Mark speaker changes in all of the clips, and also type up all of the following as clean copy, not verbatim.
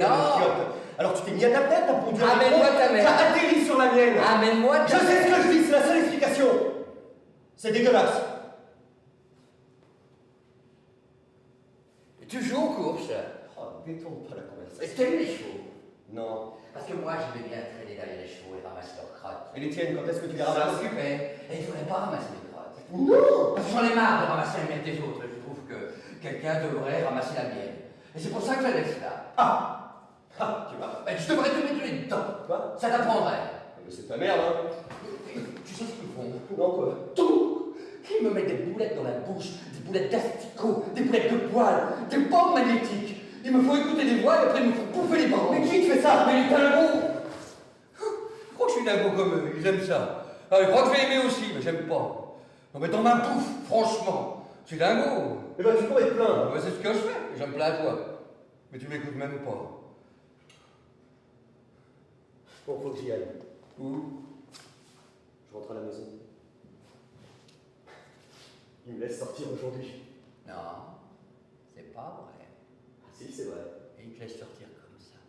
Speaker 1: dans une chiotte. Alors tu t'es mis à ta tête, t'as pondu un
Speaker 2: Amène-moi ta mère.
Speaker 1: t'as atterri sur la mienne.
Speaker 2: Amène-moi ta
Speaker 1: Je sais ce que je dis, c'est la seule explication. C'est dégueulasse.
Speaker 2: Et tu joues aux courses.
Speaker 1: Oh, détourne pas la conversation.
Speaker 2: Et t'aimes les chevaux.
Speaker 1: Non.
Speaker 2: Parce que moi, j'aimais bien traîner derrière les chevaux et ramasser leurs crottes.
Speaker 1: Et les tiennes, quand est-ce que tu les
Speaker 2: Ça
Speaker 1: ramasses?
Speaker 2: m'occupait. Et il faudrait pas ramasser les crottes.
Speaker 1: Non.
Speaker 2: Parce que j'en ai marre de ramasser la mienne des autres. Je trouve que quelqu'un devrait ramasser la mienne. Et c'est pour ça que je la laisse là.
Speaker 1: Ah, tu vois.
Speaker 2: Ben, je devrais te mettre les dents.
Speaker 1: Quoi?
Speaker 2: Ça t'apprendrait.
Speaker 1: Mais c'est ta merde, hein.
Speaker 2: Tu sais ce qu'ils font?
Speaker 1: Non, quoi?
Speaker 2: Tout. Ils me mettent des boulettes dans la bouche, des boulettes d'asticots, des boulettes de poils, des bandes magnétiques. Il me faut écouter des voix et après il me faut bouffer les bandes.
Speaker 1: Mais qui te fait ça?
Speaker 2: Mais les dingos. Je crois que je suis dingo comme eux, ils aiment ça. Ah, je crois que je vais aimer aussi, mais j'aime pas. Non mais dans ma bouffe, franchement, je suis dingo.
Speaker 1: Eh ben, tu pourrais te plaindre.
Speaker 2: Ouais, c'est ce que je fais, je me plains à toi. Mais tu m'écoutes même pas.
Speaker 1: Bon, faut que j'y aille.
Speaker 2: Où?
Speaker 1: Je rentre à la maison. Il me laisse sortir aujourd'hui.
Speaker 2: Non, c'est pas vrai.
Speaker 1: Ah si, c'est vrai.
Speaker 2: Et il te laisse sortir comme ça.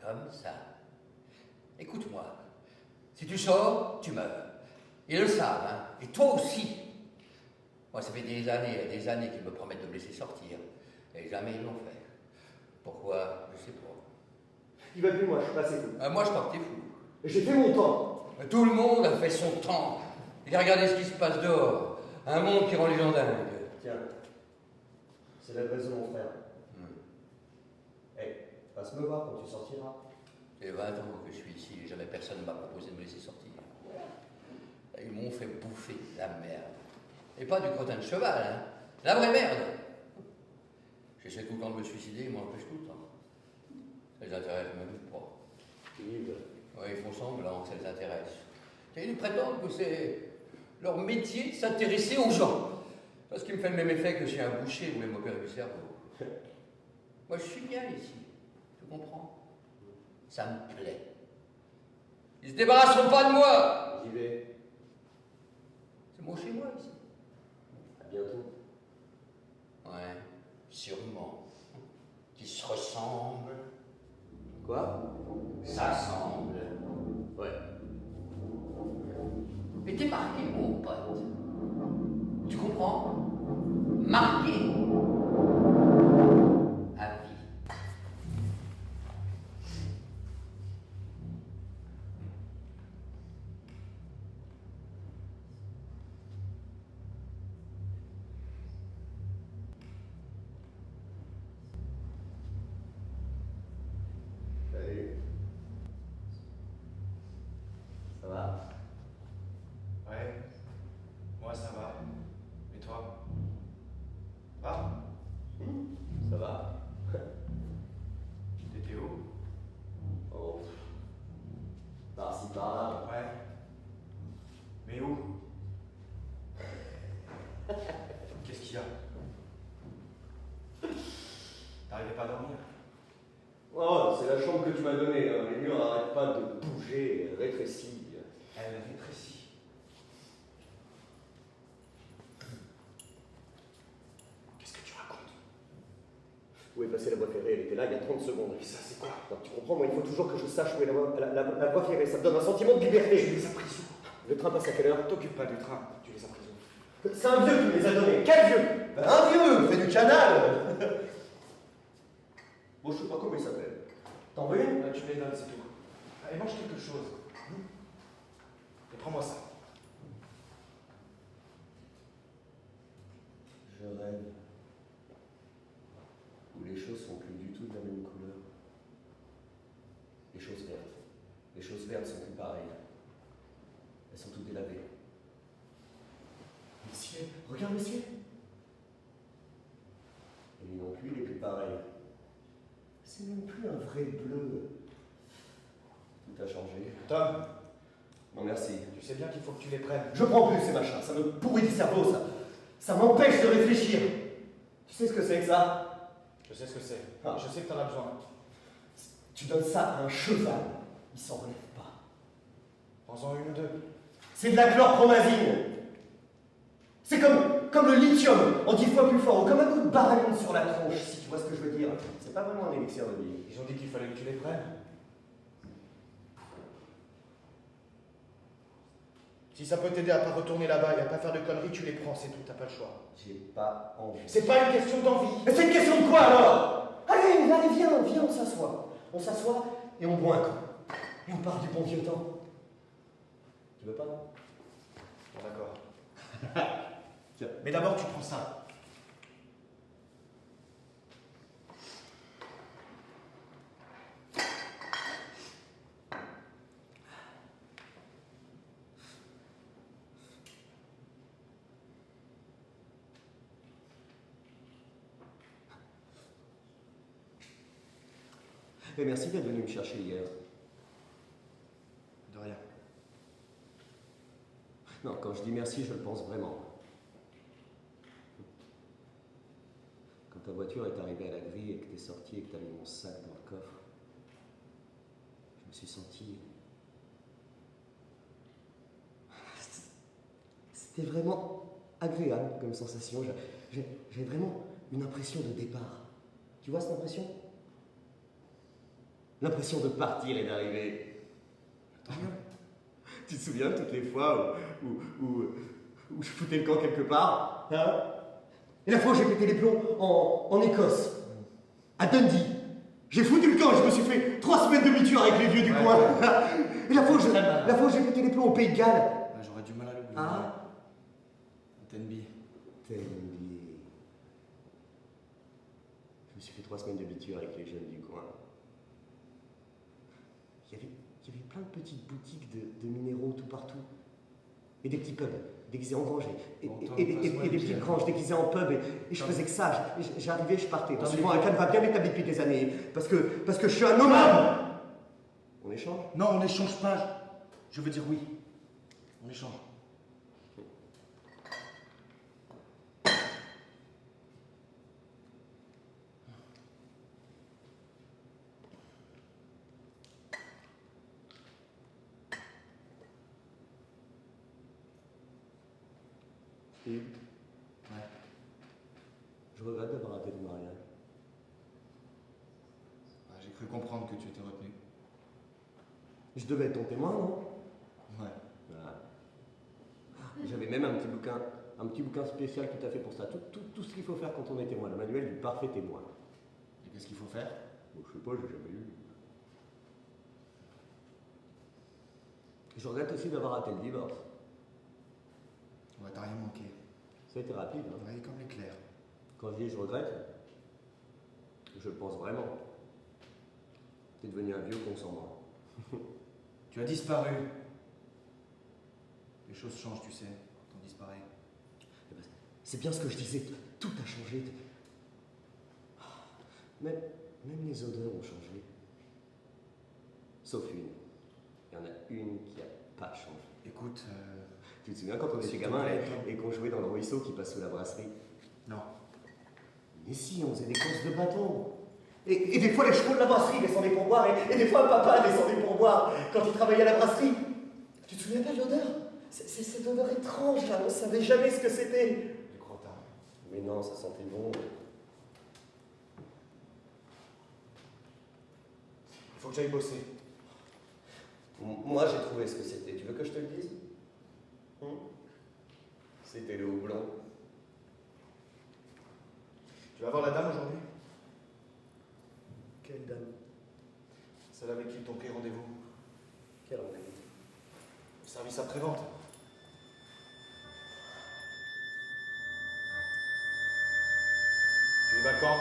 Speaker 2: Comme ça. Écoute-moi. Si tu sors, tu meurs. Ils le savent, hein. Et toi aussi. Moi, ça fait des années qu'ils me promettent de me laisser sortir. Et jamais ils l'ont fait. Pourquoi? Je sais pas.
Speaker 1: Il va plus, moi, je suis passé fou.
Speaker 2: Moi, je partais fou.
Speaker 1: J'ai fait mon temps.
Speaker 2: Tout le monde a fait son temps. Et regardez ce qui se passe dehors. Un monde qui rend les gens dingues.
Speaker 1: Tiens, c'est l'adresse de mon frère. Hey, passe me voir quand tu sortiras.
Speaker 2: J'ai 20 ans que je suis ici et jamais personne ne m'a proposé de me laisser sortir. Ils m'ont fait bouffer la merde. Et pas du crottin de cheval, hein. La vraie merde. J'essaie tout le temps de me suicider, ils m'empêchent tout le temps. Ça les intéresse même pas. Oui, ils font semblant que ça les intéresse. Et ils prétendent que c'est leur métier de s'intéresser aux gens. Parce qu'il me fait le même effet que chez un boucher ou même opérer du cerveau. Moi, je suis bien ici. Tu comprends? Ça me plaît. Ils se débarrasseront pas de moi.
Speaker 1: J'y vais.
Speaker 2: C'est mon chez moi ici.
Speaker 1: À bientôt.
Speaker 2: Ouais, sûrement. Qui se ressemblent.
Speaker 1: Quoi?
Speaker 2: Ça semble.
Speaker 1: Ouais.
Speaker 2: Mais t'es marqué, mon pote. Tu comprends? Marqué. À vie.
Speaker 1: Salut. Ça va?
Speaker 3: Ouais, moi ça va. Et toi? Va?
Speaker 1: Ça va?
Speaker 3: T'étais où?
Speaker 1: Oh. Par-ci, par-là.
Speaker 3: Ouais. Mais où? Qu'est-ce qu'il y a? T'arrivais pas à dormir?
Speaker 1: Oh, c'est la chambre que tu m'as donnée. Hein. Les murs n'arrêtent pas de bouger, rétrécir.
Speaker 3: Elle rétrécit. Qu'est-ce que tu racontes?
Speaker 1: Où est passée la voie ferrée? Elle était là il y a 30 secondes.
Speaker 3: Mais ça c'est quoi?
Speaker 1: Donc, tu comprends, moi il faut toujours que je sache où est la voie ferrée. Ça me donne un sentiment de liberté.
Speaker 3: Tu les as pris où?
Speaker 1: Le train passe à quelle heure?
Speaker 3: T'occupes pas du train, tu les as pris où?
Speaker 1: C'est un vieux qui me les a donnés. Quel vieux? Ben, un vieux, fait du canal. Bon, je sais pas comment il s'appelle. T'en veux une?
Speaker 3: Tu me les donnes, c'est tout. Allez, mange quelque chose. Et prends-moi ça.
Speaker 1: Je rêve. Où les choses sont plus du tout de la même couleur. Les choses vertes. Les choses vertes sont plus pareilles. Elles sont toutes délavées. Le ciel, regarde le ciel. Et lui non plus, il est plus pareil. C'est même plus un vrai bleu. Tout a changé.
Speaker 3: Tom,
Speaker 1: Non merci.
Speaker 3: tu sais bien qu'il faut que tu les prennes.
Speaker 1: Je prends plus ces machins, ça me pourrit le cerveau, ça. Ça m'empêche de réfléchir. Tu sais ce que c'est que ça?
Speaker 3: Je sais ce que c'est.
Speaker 1: Ah.
Speaker 3: Je sais que t'en as besoin.
Speaker 1: Tu donnes ça à un cheval, il s'en relève pas.
Speaker 3: Prends-en une ou deux.
Speaker 1: C'est de la chlorpromazine. C'est comme comme le lithium, en 10 fois plus fort, ou comme un coup de baragne sur la tronche, si tu vois ce que je veux dire. C'est pas vraiment un élixir de vie.
Speaker 3: Ils ont dit qu'il fallait que tu les prennes. Si ça peut t'aider à pas retourner là-bas et à pas faire de conneries, tu les prends, c'est tout, t'as pas le choix.
Speaker 1: J'ai pas envie.
Speaker 3: C'est pas une question d'envie.
Speaker 1: Mais c'est une question de quoi alors? Allez, viens, on s'assoit. On s'assoit et on boit un coup. Et on parle du bon vieux temps. Tu veux pas, non?
Speaker 3: Bon, d'accord.
Speaker 1: Tiens.
Speaker 3: Mais d'abord, tu prends ça.
Speaker 1: Et merci d'être venu me chercher hier.
Speaker 3: De rien.
Speaker 1: Non, quand je dis merci, je le pense vraiment. Quand ta voiture est arrivée à la grille et que t'es sorti et que t'as mis mon sac dans le coffre, je me suis senti... C'était vraiment agréable comme sensation. J'ai vraiment une impression de départ. Tu vois cette impression? L'impression de partir et d'arriver. Tu te souviens de toutes les fois où je foutais le camp quelque part, hein? Et la fois où j'ai pété les plombs en Écosse, à Dundee. J'ai foutu le camp et je me suis fait 3 semaines de biture avec les vieux du coin. Et la fois où j'ai pété les plombs au Pays de Galles.
Speaker 3: Ouais, j'aurais du mal à l'oublier.
Speaker 1: Ah,
Speaker 3: Tenby.
Speaker 1: Tenby. Je me suis fait 3 semaines de biture avec les jeunes du coin. Il y avait plein de petites boutiques de minéraux tout partout. Et des petits pubs déguisés en granges. Et des petites granges déguisées en pub. Et je faisais que ça. J'arrivais, je partais. En suivant un canevas bien établi depuis des années. Parce que je suis un nomade. On échange?
Speaker 3: Non, on n'échange pas. Je veux dire oui. On échange.
Speaker 1: Steve,
Speaker 3: Ouais.
Speaker 1: je regrette d'avoir raté le mariage.
Speaker 3: Ouais, j'ai cru comprendre que tu étais retenu.
Speaker 1: Je devais être ton témoin, non?
Speaker 3: Ouais.
Speaker 1: Voilà. J'avais même un petit bouquin spécial tout à fait pour ça. Tout ce qu'il faut faire quand on est témoin, le manuel du parfait témoin.
Speaker 3: Et qu'est-ce qu'il faut faire?
Speaker 1: Bon, je sais pas, j'ai jamais lu. Je regrette aussi d'avoir raté le divorce.
Speaker 3: Ouais, t'as rien manqué.
Speaker 1: Ça a été rapide, hein.
Speaker 3: Ouais, comme l'éclair.
Speaker 1: Quand je dis je regrette, je le pense vraiment. T'es devenu un vieux con sans moi.
Speaker 3: Tu as disparu. Les choses changent, tu sais, quand on disparaît.
Speaker 1: C'est bien ce que je disais, tout a changé. Même les odeurs ont changé. Sauf une. Il y en a une qui n'a pas changé.
Speaker 3: Écoute,
Speaker 1: Tu te souviens quand on était gamin et qu'on jouait dans le ruisseau qui passe sous la brasserie?
Speaker 3: non.
Speaker 1: Mais si, on faisait des courses de bâton. Et des fois, les chevaux de la brasserie descendaient pour boire, et des fois, papa descendait pour boire quand il travaillait à la brasserie. Tu te souviens pas de l'odeur? C'est cette odeur étrange, là, on savait jamais ce que c'était.
Speaker 3: Du crottin.
Speaker 1: Mais non, ça sentait bon.
Speaker 3: Il faut que j'aille bosser.
Speaker 1: Moi, j'ai trouvé ce que c'était. Tu veux que je te le dise? C'était le houblon.
Speaker 3: Tu vas voir la dame aujourd'hui?
Speaker 1: Quelle dame?
Speaker 3: Celle avec qui t'ont pris rendez-vous.
Speaker 1: Quelle rendez-vous?
Speaker 3: Le service après-vente. Tu y vas quand?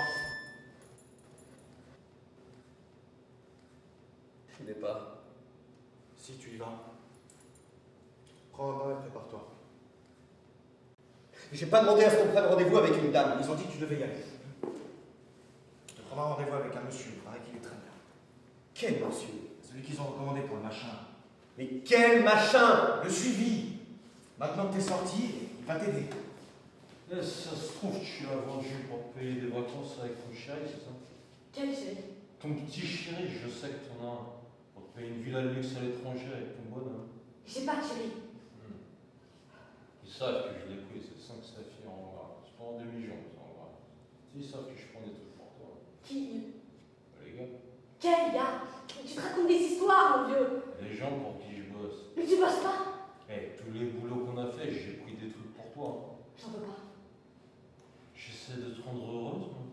Speaker 1: Je vais pas.
Speaker 3: Si tu y vas. Prends un bain et prépare-toi.
Speaker 1: J'ai pas demandé à ce qu'on prenne rendez-vous avec une dame.
Speaker 3: Ils ont dit que tu devais y aller. Tu prendras rendez-vous avec un monsieur, il paraît qu'il est très bien.
Speaker 1: Quel monsieur?
Speaker 3: Celui qu'ils ont recommandé pour le machin.
Speaker 1: Mais quel machin?
Speaker 3: Le suivi. Maintenant que t'es sorti, il va t'aider.
Speaker 4: Ça se trouve, tu l'as vendu pour payer des vacances avec ton chéri, c'est ça?
Speaker 5: Quel chéri?
Speaker 4: Ton petit chéri, je sais que t'en as un. Pour te payer une villa de luxe à l'étranger avec ton bonhomme.
Speaker 5: J'ai pas de chéri.
Speaker 4: Il savent que je l'ai pris, c'est 5 saphirs en gras. C'est pas en demi-jaune, c'est en gras. Ils savent que je prends des trucs pour toi.
Speaker 5: Qui?
Speaker 4: Les gars.
Speaker 5: Quel gars? Tu te racontes des histoires, mon vieux.
Speaker 4: Les gens pour qui je bosse.
Speaker 5: Mais tu bosses pas.
Speaker 4: Eh, tous les boulots qu'on a fait, j'ai pris des trucs pour toi.
Speaker 5: J'en veux pas.
Speaker 4: J'essaie de te rendre heureuse, moi.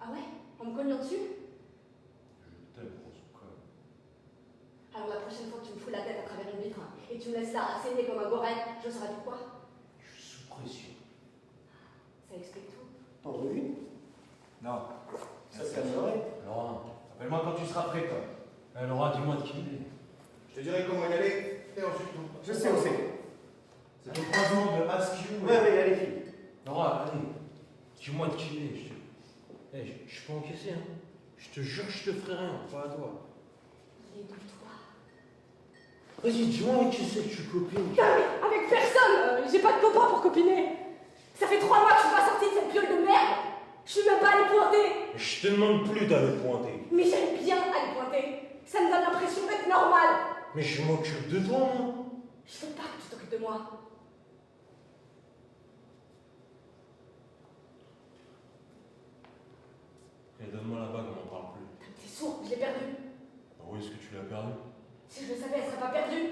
Speaker 5: Ah ouais? En me cognant dessus?
Speaker 4: Je t'aime, grosse conne.
Speaker 5: Alors la prochaine fois que tu me fous la tête à travers une vitre et que tu me laisses là saigner comme un gorille, je saurai pourquoi.
Speaker 4: Je suis sous pression.
Speaker 5: Ça explique tout.
Speaker 1: T'en veux une?
Speaker 3: Non.
Speaker 1: Ça se calmerait.
Speaker 4: Laura,
Speaker 3: Appelle-moi quand tu seras prêt, Tom.
Speaker 4: Laura, dis-moi de qui il est.
Speaker 3: Je te dirai comment y aller, et ensuite tout.
Speaker 1: Je sais où c'est.
Speaker 3: C'est au croisement de Askew.
Speaker 1: Ouais, mais il y a les filles.
Speaker 4: Laura, allez, dis-moi de qui il est. Je peux encaisser, hein. Je te jure, je te ferai rien, pas à toi.
Speaker 5: Débrouille-toi.
Speaker 4: Vas-y, dis-moi avec qui c'est que tu copines.
Speaker 5: Putain, mais avec personne. J'ai pas de copain pour copiner. Ça fait 3 mois que je suis pas sortie de cette piole de merde. Je suis même pas allée pointer.
Speaker 4: Je te demande plus d'aller pointer.
Speaker 5: Mais j'aime bien aller pointer. Ça me donne l'impression d'être normal.
Speaker 4: Mais je m'occupe de toi, moi.
Speaker 5: Je veux pas que tu t'occupes de moi.
Speaker 4: Et donne-moi la bague, on n'en parle plus.
Speaker 5: T'es sourd, je l'ai perdue.
Speaker 4: Ah où est-ce que tu l'as perdu?
Speaker 5: Si je le savais, elle serait pas perdue.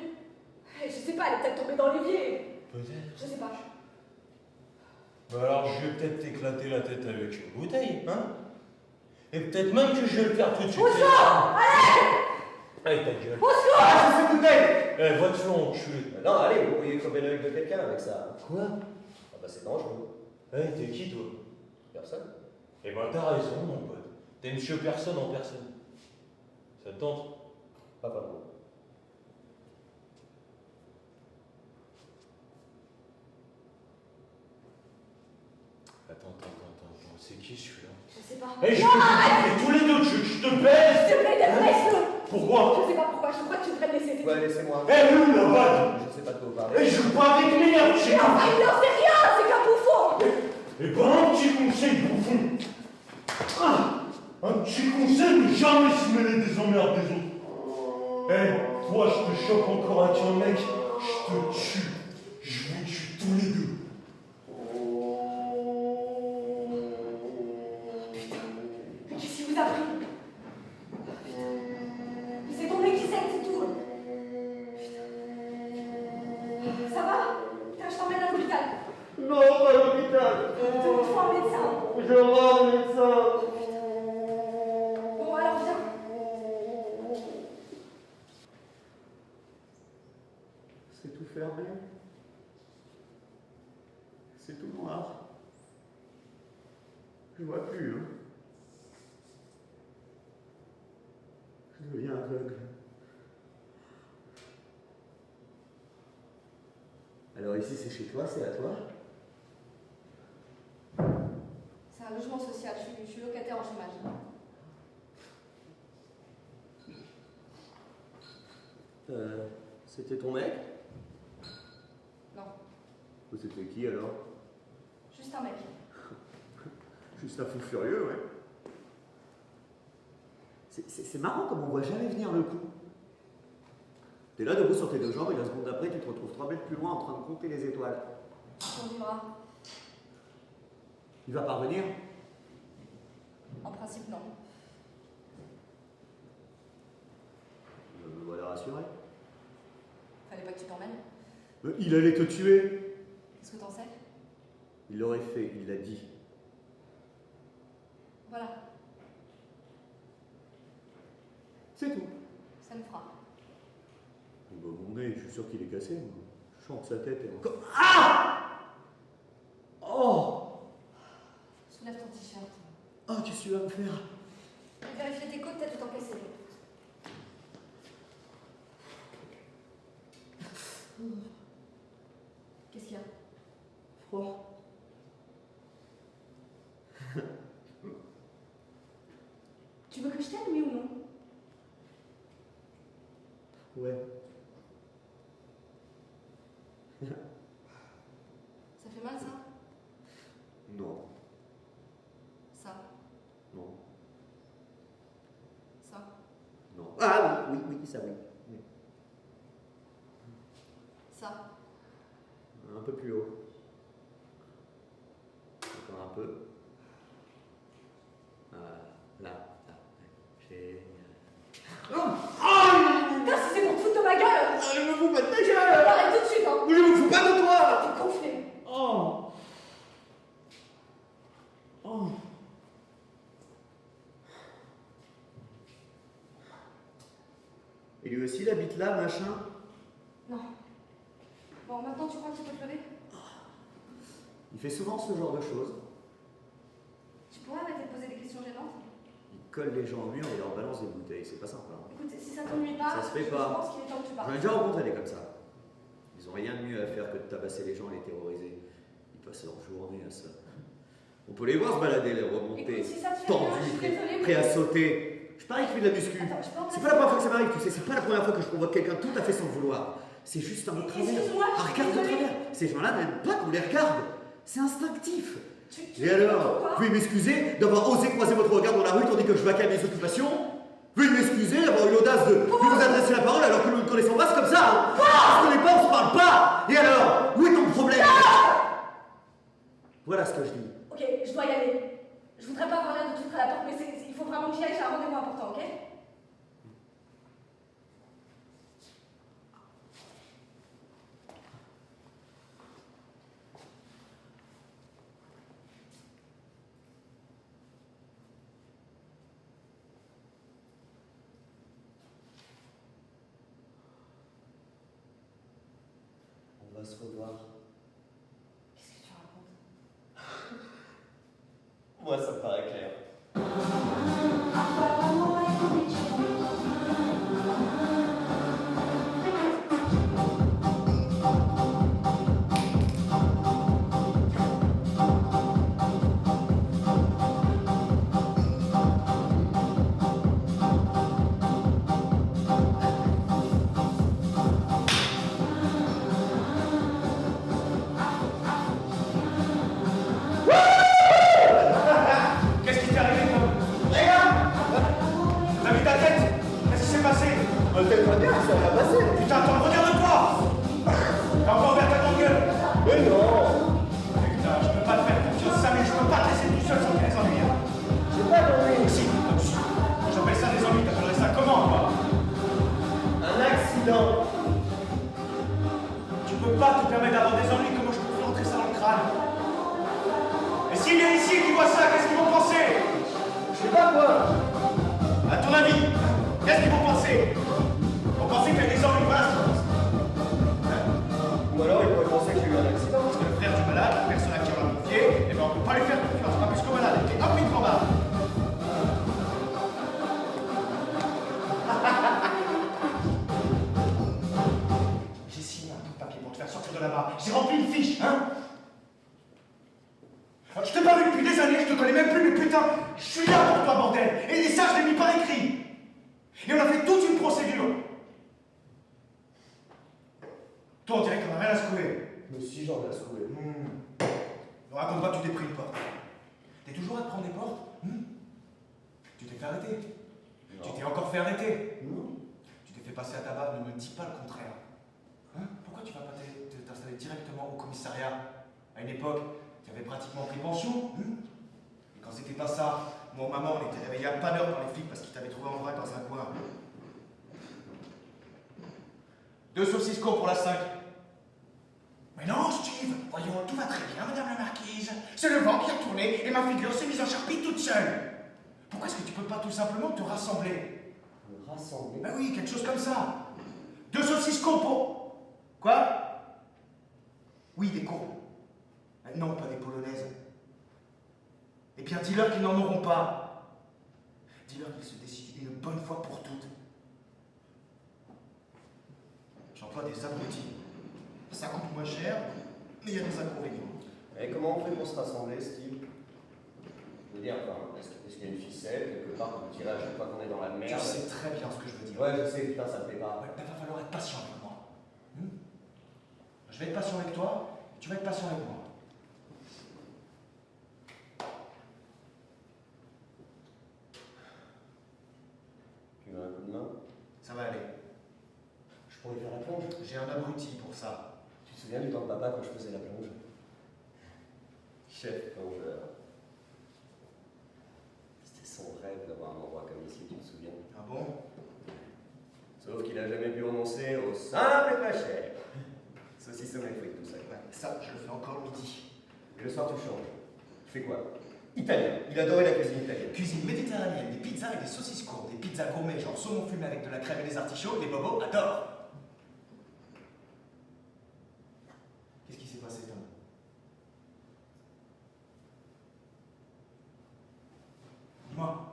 Speaker 5: Je sais pas, elle est peut-être tombée dans l'évier.
Speaker 4: Peut-être.
Speaker 5: Je sais pas.
Speaker 4: Bah alors je vais peut-être t'éclater la tête avec une bouteille, hein? Et peut-être même que je vais le faire tout de suite.
Speaker 5: Au secours!
Speaker 4: Allez, ta gueule.
Speaker 5: Au secours!
Speaker 1: Ah, c'est cette bouteille!
Speaker 4: Eh, va te faire enculer.
Speaker 1: Non, allez, vous pourriez crever l'œil de quelqu'un avec ça.
Speaker 4: Quoi?
Speaker 1: Ah bah c'est dangereux.
Speaker 4: Eh, t'es qui, toi?
Speaker 1: Personne.
Speaker 4: Eh ben, t'as raison, mon pote. T'es monsieur personne en personne. Ça te tente?
Speaker 1: Pas vraiment.
Speaker 4: Attends. C'est qui celui-là?
Speaker 5: Je sais pas.
Speaker 4: Eh, je peux te tous les deux, je te baise!
Speaker 5: S'il te plaît, laisse-le!
Speaker 4: Pourquoi?
Speaker 5: Je sais pas pourquoi, je crois que tu devrais me laisser.
Speaker 1: Ouais, laissez-moi.
Speaker 4: Eh, où la bague?
Speaker 1: Je sais pas de quoi vous parlez.
Speaker 4: Eh, je joue pas avec mes nerfs,
Speaker 5: Mais enfin, il n'en sait rien, c'est qu'un bouffon!
Speaker 4: Et pas un petit conseil, bouffon. Un petit conseil, ne jamais se mêler des emmerdes des autres. Eh, toi, je te chope encore avec un mec, je te tue. Je vous tue tous les deux.
Speaker 5: Mais qu'est-ce qui vous a pris? Mais c'est ton nez qui saigne, c'est tout! Putain. Ça va? Putain, je t'emmène à l'hôpital.
Speaker 1: Non, pas à l'hôpital.
Speaker 5: Il te faut un médecin.
Speaker 1: Je vois un médecin.
Speaker 5: Bon, alors viens.
Speaker 1: C'est tout fermé. C'est tout noir. Je vois plus, hein. Je deviens aveugle. Alors ici c'est chez toi, c'est à toi?
Speaker 5: C'est un logement social, je suis locataire en chômage.
Speaker 1: C'était ton mec?
Speaker 5: Non,
Speaker 1: Ou c'était qui alors?
Speaker 5: juste un mec.
Speaker 1: Juste un fou furieux, ouais. C'est marrant comme on voit jamais venir le coup. T'es là debout sur tes deux jambes et la seconde d'après tu te retrouves 3 mètres plus loin en train de compter les étoiles.
Speaker 5: On vivra.
Speaker 1: Il va parvenir?
Speaker 5: En principe, non.
Speaker 1: Me voilà rassuré.
Speaker 5: Fallait pas que tu t'emmènes.
Speaker 1: Il allait te tuer.
Speaker 5: Qu'est-ce que t'en sais?
Speaker 1: Il l'aurait fait, il l'a dit.
Speaker 5: Voilà,
Speaker 1: C'est tout.
Speaker 5: ça le fera.
Speaker 1: Bah, mon nez, je suis sûr qu'il est cassé. Moi. Je sens que sa tête est encore. Ah! Oh!
Speaker 5: Soulève ton t-shirt.
Speaker 1: Oh, qu'est-ce que tu vas me faire?
Speaker 5: Vérifier tes côtes, t'as tout encaissé. Qu'est-ce qu'il y a?
Speaker 1: Froid.
Speaker 5: Tu veux que je t'aide, oui ou non?
Speaker 1: Ouais.
Speaker 5: Ça fait mal, ça?
Speaker 1: Non.
Speaker 5: Ça?
Speaker 1: Non.
Speaker 5: Ça?
Speaker 1: Non. Ah oui, oui, ça oui. Oui.
Speaker 5: Ça?
Speaker 1: Un peu plus haut. peu. Là. Génial.
Speaker 5: Putain, si c'est pour te foutre de ma gueule!
Speaker 1: Je me fous pas de ta gueule!
Speaker 5: Arrête tout de suite, hein!
Speaker 1: Je me fous pas de toi!
Speaker 5: T'es gonflé!
Speaker 1: Oh. Et lui aussi, il habite là, machin?
Speaker 5: Non. Bon, maintenant tu crois que tu peux te lever?
Speaker 1: Il fait souvent ce genre de choses.
Speaker 5: Tu pourrais arrêter de poser des questions gênantes?
Speaker 1: Il colle les gens en mur et leur balance des bouteilles, c'est pas sympa.
Speaker 5: Écoute, si ça t'ennuie pas,
Speaker 1: Ça se fait
Speaker 5: je
Speaker 1: pas.
Speaker 5: pense qu'il est temps que tu
Speaker 1: J'en
Speaker 5: partes.
Speaker 1: ai déjà rencontré des comme ça. Ils ont rien de mieux à faire que de tabasser les gens et les terroriser. Ils passent leur journée à ça. On peut les voir se balader, les remonter,
Speaker 5: Écoute, si ça te fait rien, je
Speaker 1: tendus,
Speaker 5: suis
Speaker 1: prêts
Speaker 5: désolée,
Speaker 1: prêts à
Speaker 5: mais-
Speaker 1: sauter. Je parie qu'il fait de la muscu.
Speaker 5: Attends, je peux en
Speaker 1: C'est
Speaker 5: passer
Speaker 1: pas la première fois que ça m'arrive, tu sais, c'est pas la première fois que je provoque quelqu'un tout à fait sans le vouloir. C'est juste un autre travers.
Speaker 5: Excuse-moi, je
Speaker 1: Un
Speaker 5: suis
Speaker 1: regard de
Speaker 5: désolée.
Speaker 1: travers. Ces gens-là n'aiment pas qu'on les regarde. C'est instinctif.
Speaker 5: Tu
Speaker 1: Et alors,
Speaker 5: pourquoi?
Speaker 1: veuillez m'excuser d'avoir osé croiser votre regard dans la rue tandis que je vaquais à mes occupations. Veuillez m'excuser d'avoir eu l'audace de vous adresser la parole alors que nous ne connaissons pas, c'est comme ça. Hein. On se connaît pas, on se parle pas. Et alors, où est ton problème? Voilà ce que je dis.
Speaker 5: Ok, je dois y aller. Je voudrais pas avoir l'air de tout à la porte, mais il faut vraiment que j'y aille, j'ai un rendez-vous important, ok?
Speaker 1: On va se revoir.
Speaker 5: Qu'est-ce que tu racontes?
Speaker 1: Moi, ça me paraît clair.
Speaker 3: Qu'est-ce qui t'est arrivé, toi? Regarde! T'as vu ta tête? Qu'est-ce qui s'est passé?
Speaker 1: Peut-être pas bien, ça va passer.
Speaker 3: Putain, attends, regarde-toi! T'as encore ouvert ta grande gueule?
Speaker 1: Mais non.
Speaker 3: Putain, je peux pas te faire confiance, Sam, mais je peux pas te laisser tout seul sans tes ennuis. Hein.
Speaker 1: J'ai pas d'ennui.
Speaker 3: Si, j'appelle ça des ennuis, t'appellerais ça comment, toi?
Speaker 1: Un accident.
Speaker 3: Tu peux pas te permettre d'avoir des ennuis, comment je peux te rentrer ça dans le crâne? Et s'il vient ici et qu'il voit ça, qu'est-ce qu'ils vont penser?
Speaker 1: Je sais pas quoi.
Speaker 3: À ton avis, qu'est-ce qu'ils vont penser? Ils vont penser que t'as des ennuis, voilà ce qu'ils pensent.
Speaker 1: Ou alors il pourrait penser que j'ai eu un accident.
Speaker 3: Parce que le frère du malade, la personne à qui on l'a confié, eh ben on peut pas lui faire confiance, pas plus qu'au malade. Et hop, il te rembarre. J'ai signé un bout de papier pour te faire sortir de là-bas. J'ai rempli une fiche, hein? Je t'ai pas vu depuis des années, je te connais même plus, mais putain, je suis là pour toi, bordel! Et ça, je l'ai mis par écrit! Et on a fait toute une procédure! Toi, on dirait qu'on a rien à secouer.
Speaker 1: Mais si j'en ai à secouer.
Speaker 3: Ne raconte pas que tu t'es pris une porte. T'es toujours à te prendre des portes? Tu t'es fait arrêter?
Speaker 1: Non.
Speaker 3: Tu t'es encore fait arrêter?
Speaker 1: Non.
Speaker 3: Tu t'es fait passer à tabac, ne me dis pas le contraire. Hein? Pourquoi tu vas pas t'installer directement au commissariat? À une époque, tu avais pratiquement pris pension. Et quand c'était pas ça, moi, maman, on était réveillés à pas d'heure par les flics parce qu'ils t'avaient trouvé en vrac dans un coin. 2 saucisses courtes pour la 5. Mais non, Steve, voyons, tout va très bien, madame la marquise. C'est le vent qui a tourné et ma figure s'est mise en charpie toute seule. Pourquoi est-ce que tu peux pas tout simplement te rassembler?
Speaker 1: Me rassembler.
Speaker 3: Ben oui, quelque chose comme ça. 2 saucisses courtes pour... Quoi? Oui, des courbes. Non, pas des polonaises. Eh bien, dis-leur qu'ils n'en auront pas. Dis-leur qu'ils se décident une bonne fois pour toutes. J'emploie des abrutis. Ça coûte moins cher, mais il y a des inconvénients.
Speaker 1: Et comment on fait pour se rassembler, Steve? Je veux dire, enfin, est-ce qu'il y a une ficelle quelque part pour tirer à chaque fois qu'on est dans la merde?
Speaker 3: Tu sais très bien ce que je veux dire.
Speaker 1: Ouais, je sais, putain, ça me plaît pas.
Speaker 3: Ouais, ben, va falloir être patient avec moi. Je vais être patient avec toi, et tu vas être patient avec moi.
Speaker 1: Tu veux un coup de main?
Speaker 3: Ça va aller.
Speaker 1: Je pourrais faire la plonge.
Speaker 3: J'ai un abruti pour ça.
Speaker 1: Tu te souviens du temps de papa quand je faisais la plonge? Chef plongeur. son rêve d'avoir un endroit comme ici, tu te souviens?
Speaker 3: Ah bon?
Speaker 1: Sauf qu'il a jamais pu renoncer au simple et pas cher. Saucisson et frites, tout ça.
Speaker 3: Ouais, ça, je le fais encore le midi.
Speaker 1: Et le soir, tu changes. Tu fais quoi? Italien. Il adorait la cuisine italienne.
Speaker 3: Cuisine méditerranéenne, des pizzas et des saucisses courtes, des pizzas gourmets genre saumon fumé avec de la crème et des artichauts, les bobos adorent. Qu'est-ce qui s'est passé, Tom? Dis-moi.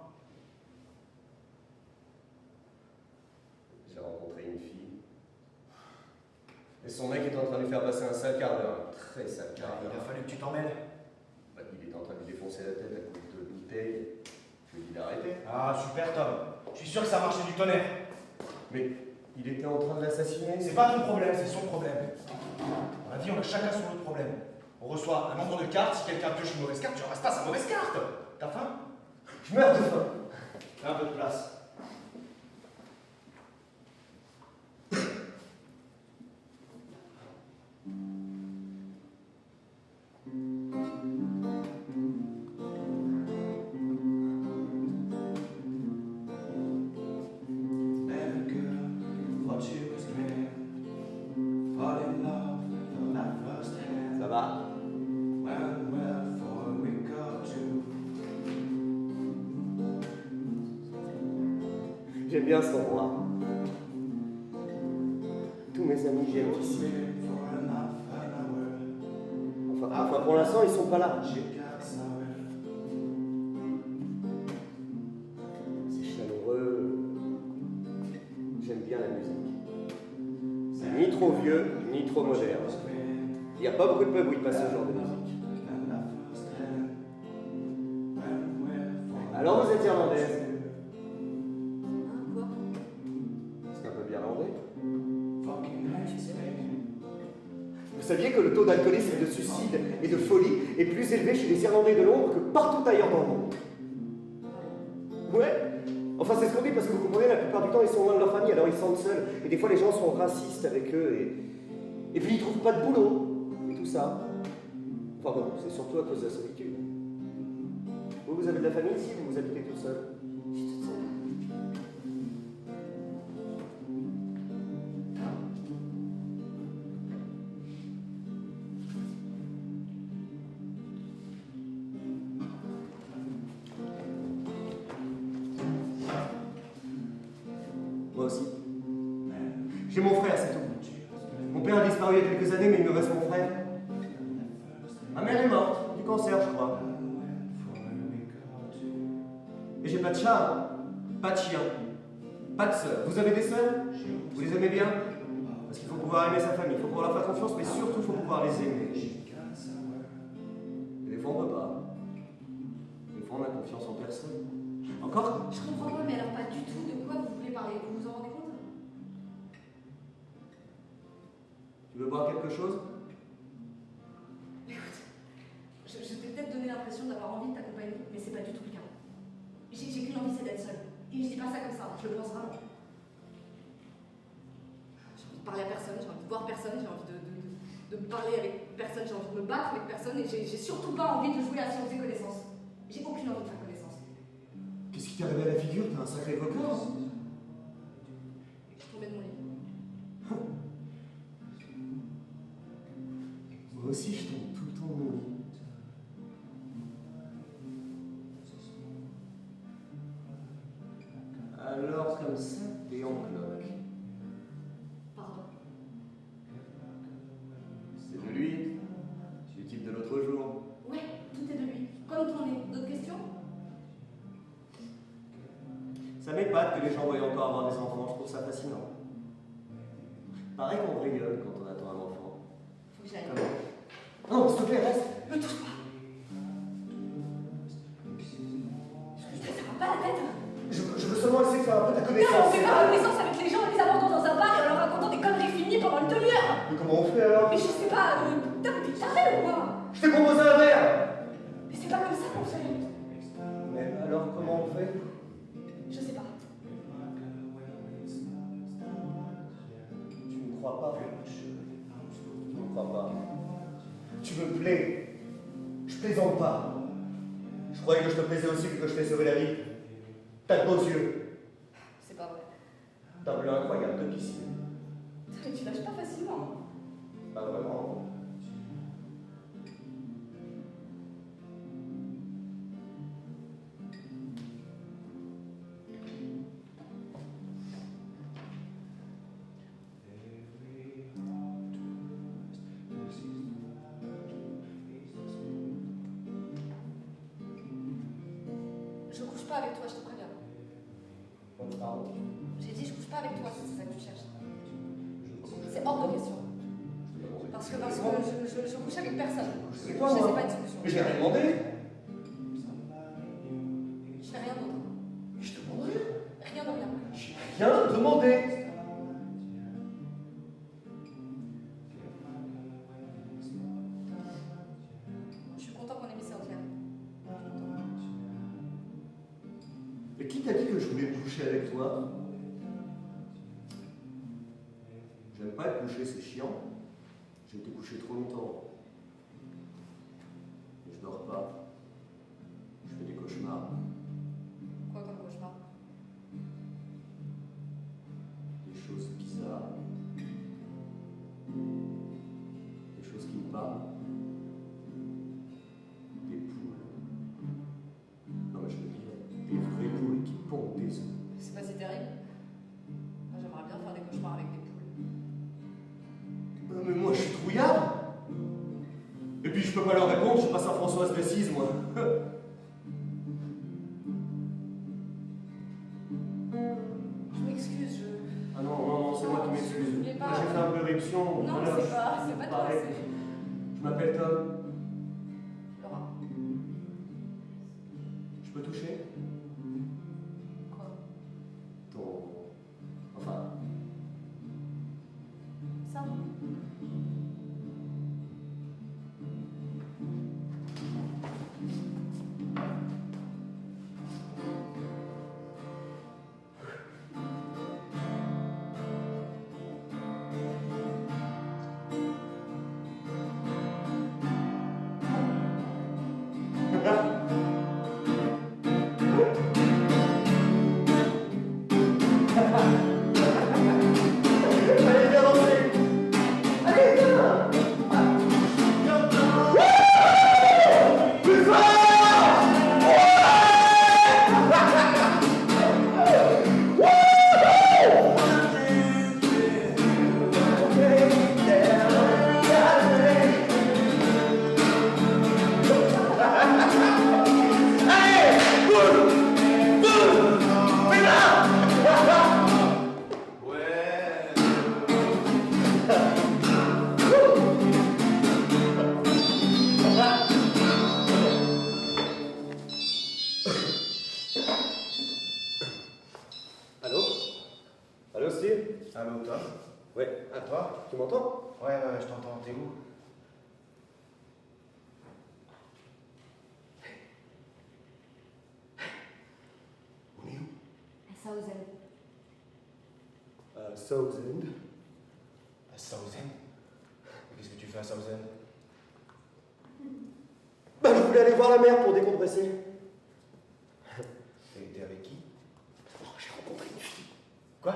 Speaker 1: J'ai rencontré une fille. Et son mec est en train de lui faire passer un sale quart d'heure. Un très sale quart
Speaker 3: Il
Speaker 1: d'heure.
Speaker 3: a fallu que tu t'en mêles.
Speaker 1: Bah, il était en train de lui défoncer la tête à coups de bouteille. Je lui ai dit d'arrêter.
Speaker 3: Ah, super, Tom. Je suis sûr que ça a marché du tonnerre.
Speaker 1: Mais il était en train de l'assassiner.
Speaker 3: C'est pas ton problème, c'est son problème. Dans la vie, on a chacun son autre problème. On reçoit un nombre de cartes, si quelqu'un pioche une mauvaise carte, tu ramasses pas sa mauvaise carte. T'as faim?
Speaker 1: Je meurs de faim.
Speaker 3: Fais un peu de place.
Speaker 1: Ça va? J'aime bien cet endroit. Tous mes amis viennent ici. Enfin, pour l'instant, ils sont pas là. C'est chaleureux. J'aime bien la musique. C'est ni trop vieux, ni trop moderne. Il n'y a pas beaucoup de pubs où il passe ce genre de musique. Alors vous êtes irlandaise?
Speaker 5: Quoi?
Speaker 1: C'est un peu irlandais. Vous saviez que le taux d'alcoolisme, de suicide et de folie est plus élevé chez les Irlandais de Londres que partout ailleurs dans le monde? Ouais. Enfin, c'est ce qu'on dit parce que vous comprenez, la plupart du temps, ils sont loin de leur famille, alors ils se sentent seuls. Et des fois, les gens sont racistes avec eux et puis ils trouvent pas de boulot. Et tout ça. Enfin bon, c'est surtout à cause de la solitude. Vous avez de la famille ici ou vous habitez tout seul?
Speaker 5: Je suis toute seule.
Speaker 1: Moi aussi. J'ai mon frère, c'est tout. Mon père a disparu il y a quelques années, mais il me reste mon frère. Ma mère est morte, du cancer, je crois. Et j'ai pas de chat, pas de chien, pas de sœur. Vous avez des sœurs? Vous les aimez bien? Parce qu'il faut pouvoir aimer sa famille, il faut pouvoir leur faire confiance, mais surtout il faut pouvoir les aimer. Et des fois on peut pas. Des fois on a confiance en personne. Encore?
Speaker 5: Je comprends pas, mais alors pas du tout de quoi vous voulez parler. Vous vous en rendez compte?
Speaker 1: Tu veux boire quelque chose?
Speaker 5: Écoute, je t'ai peut-être donné l'impression d'avoir envie de t'accompagner, mais c'est pas du tout le cas. J'ai qu'une envie, c'est d'être seule. Et je dis pas ça comme ça, je le pense vraiment. J'ai envie de parler à personne, j'ai envie de voir personne, j'ai envie de me parler avec personne, j'ai envie de me battre avec personne, et j'ai surtout pas envie de jouer à sciences et connaissances. J'ai aucune envie de faire connaissance.
Speaker 1: Qu'est-ce qui t'est arrivé à la figure? T'as un sacré coquin.
Speaker 5: Je suis tombée de mon lit.
Speaker 1: Moi aussi je tombe tout le temps de mon lit. Alors comme ça, t'es en cloque.
Speaker 5: Pardon.
Speaker 1: C'est de lui, du type de l'autre jour.
Speaker 5: Ouais, tout est de lui. Comme ton nez. D'autres questions?
Speaker 1: Ça m'épate que les gens veuillent encore avoir des enfants, je trouve ça fascinant. Pareil qu'on rigole quand on attend un enfant.
Speaker 5: Faut que j'aille.
Speaker 1: Non, s'il te plaît, reste.
Speaker 5: Me touche pas. Mais ça va pas la tête.
Speaker 1: Je veux seulement essayer de faire un peu ta
Speaker 5: Non,
Speaker 1: connaissance.
Speaker 5: on fait pas connaissance avec les gens, on les abandonne dans un bar et en leur racontant des conneries finies pendant une demi-heure.
Speaker 1: Mais comment on fait alors?
Speaker 5: Mais je sais pas, putain, mais t'es taré ou quoi?
Speaker 1: Je t'ai proposé un verre.
Speaker 5: Mais c'est pas comme ça qu'on fait.
Speaker 1: Mais alors comment on fait?
Speaker 5: Je sais pas.
Speaker 1: Tu ne crois pas? Tu ne crois pas? Tu me plais. Je plaisante pas. Je croyais que je te plaisais aussi, que je t'ai sauvé la vie. T'as de beaux yeux.
Speaker 5: C'est pas vrai.
Speaker 1: T'as un bleu incroyable de piscine.
Speaker 5: Mais tu lâches pas facilement.
Speaker 1: Pas vraiment.
Speaker 5: Je couche pas avec toi, je te préviens.
Speaker 1: Pardon.
Speaker 5: J'ai dit je couche pas avec toi, si c'est ça que tu cherches. C'est hors de question. Parce que je couche avec personne.
Speaker 1: C'est toi,
Speaker 5: Je sais
Speaker 1: moi.
Speaker 5: pas une solution.
Speaker 1: Mais j'ai rien demandé.
Speaker 5: Je fais rien d'autre.
Speaker 1: Mais je te demanderai.
Speaker 5: Rien de rien.
Speaker 1: J'ai rien demandé.
Speaker 5: Je suis content qu'on ait mis ça au clair.
Speaker 1: Mais qui t'a dit que je voulais me coucher avec toi? J'aime pas être couché, c'est chiant. J'ai été couché trop longtemps. Mais je dors pas. Je fais des cauchemars.
Speaker 5: Quoi comme cauchemar?
Speaker 1: Des choses bizarres. Des choses qui me parlent. Des poules. Non mais je veux dire, des vraies poules qui pondent des œufs.
Speaker 5: C'est pas si terrible. Moi j'aimerais bien faire des cauchemars avec des poules.
Speaker 1: Mais moi je suis trouillard. Et puis je peux pas leur répondre, je suis pas Saint-Françoise d'Assise moi.
Speaker 5: Je m'excuse, je.
Speaker 1: Ah non, non, non, c'est moi qui m'excuse.
Speaker 5: N'oubliez pas.
Speaker 1: Là, j'ai fait un peu éruption.
Speaker 5: Non,
Speaker 1: voilà,
Speaker 5: c'est pas toi,
Speaker 1: pareil.
Speaker 5: c'est.
Speaker 1: Je m'appelle Tom.
Speaker 5: Laura.
Speaker 1: Je peux toucher
Speaker 5: Quoi?
Speaker 1: ton... Enfin,
Speaker 5: Ça?
Speaker 1: allez, viens danser. Allez, viens. Plus Allô? Allô, Steve?
Speaker 3: Allô, Tom?
Speaker 1: Ouais.
Speaker 3: À toi?
Speaker 1: Tu m'entends?
Speaker 3: Ouais, je t'entends. T'es où?
Speaker 1: On est où?
Speaker 5: Ça aux ailes.
Speaker 1: Southend.
Speaker 3: À Southend. Qu'est-ce que tu fais à Southend?
Speaker 1: Bah, je voulais aller voir la mer pour décompresser.
Speaker 3: T'es avec qui?
Speaker 1: Oh, j'ai rencontré une fille.
Speaker 3: Quoi?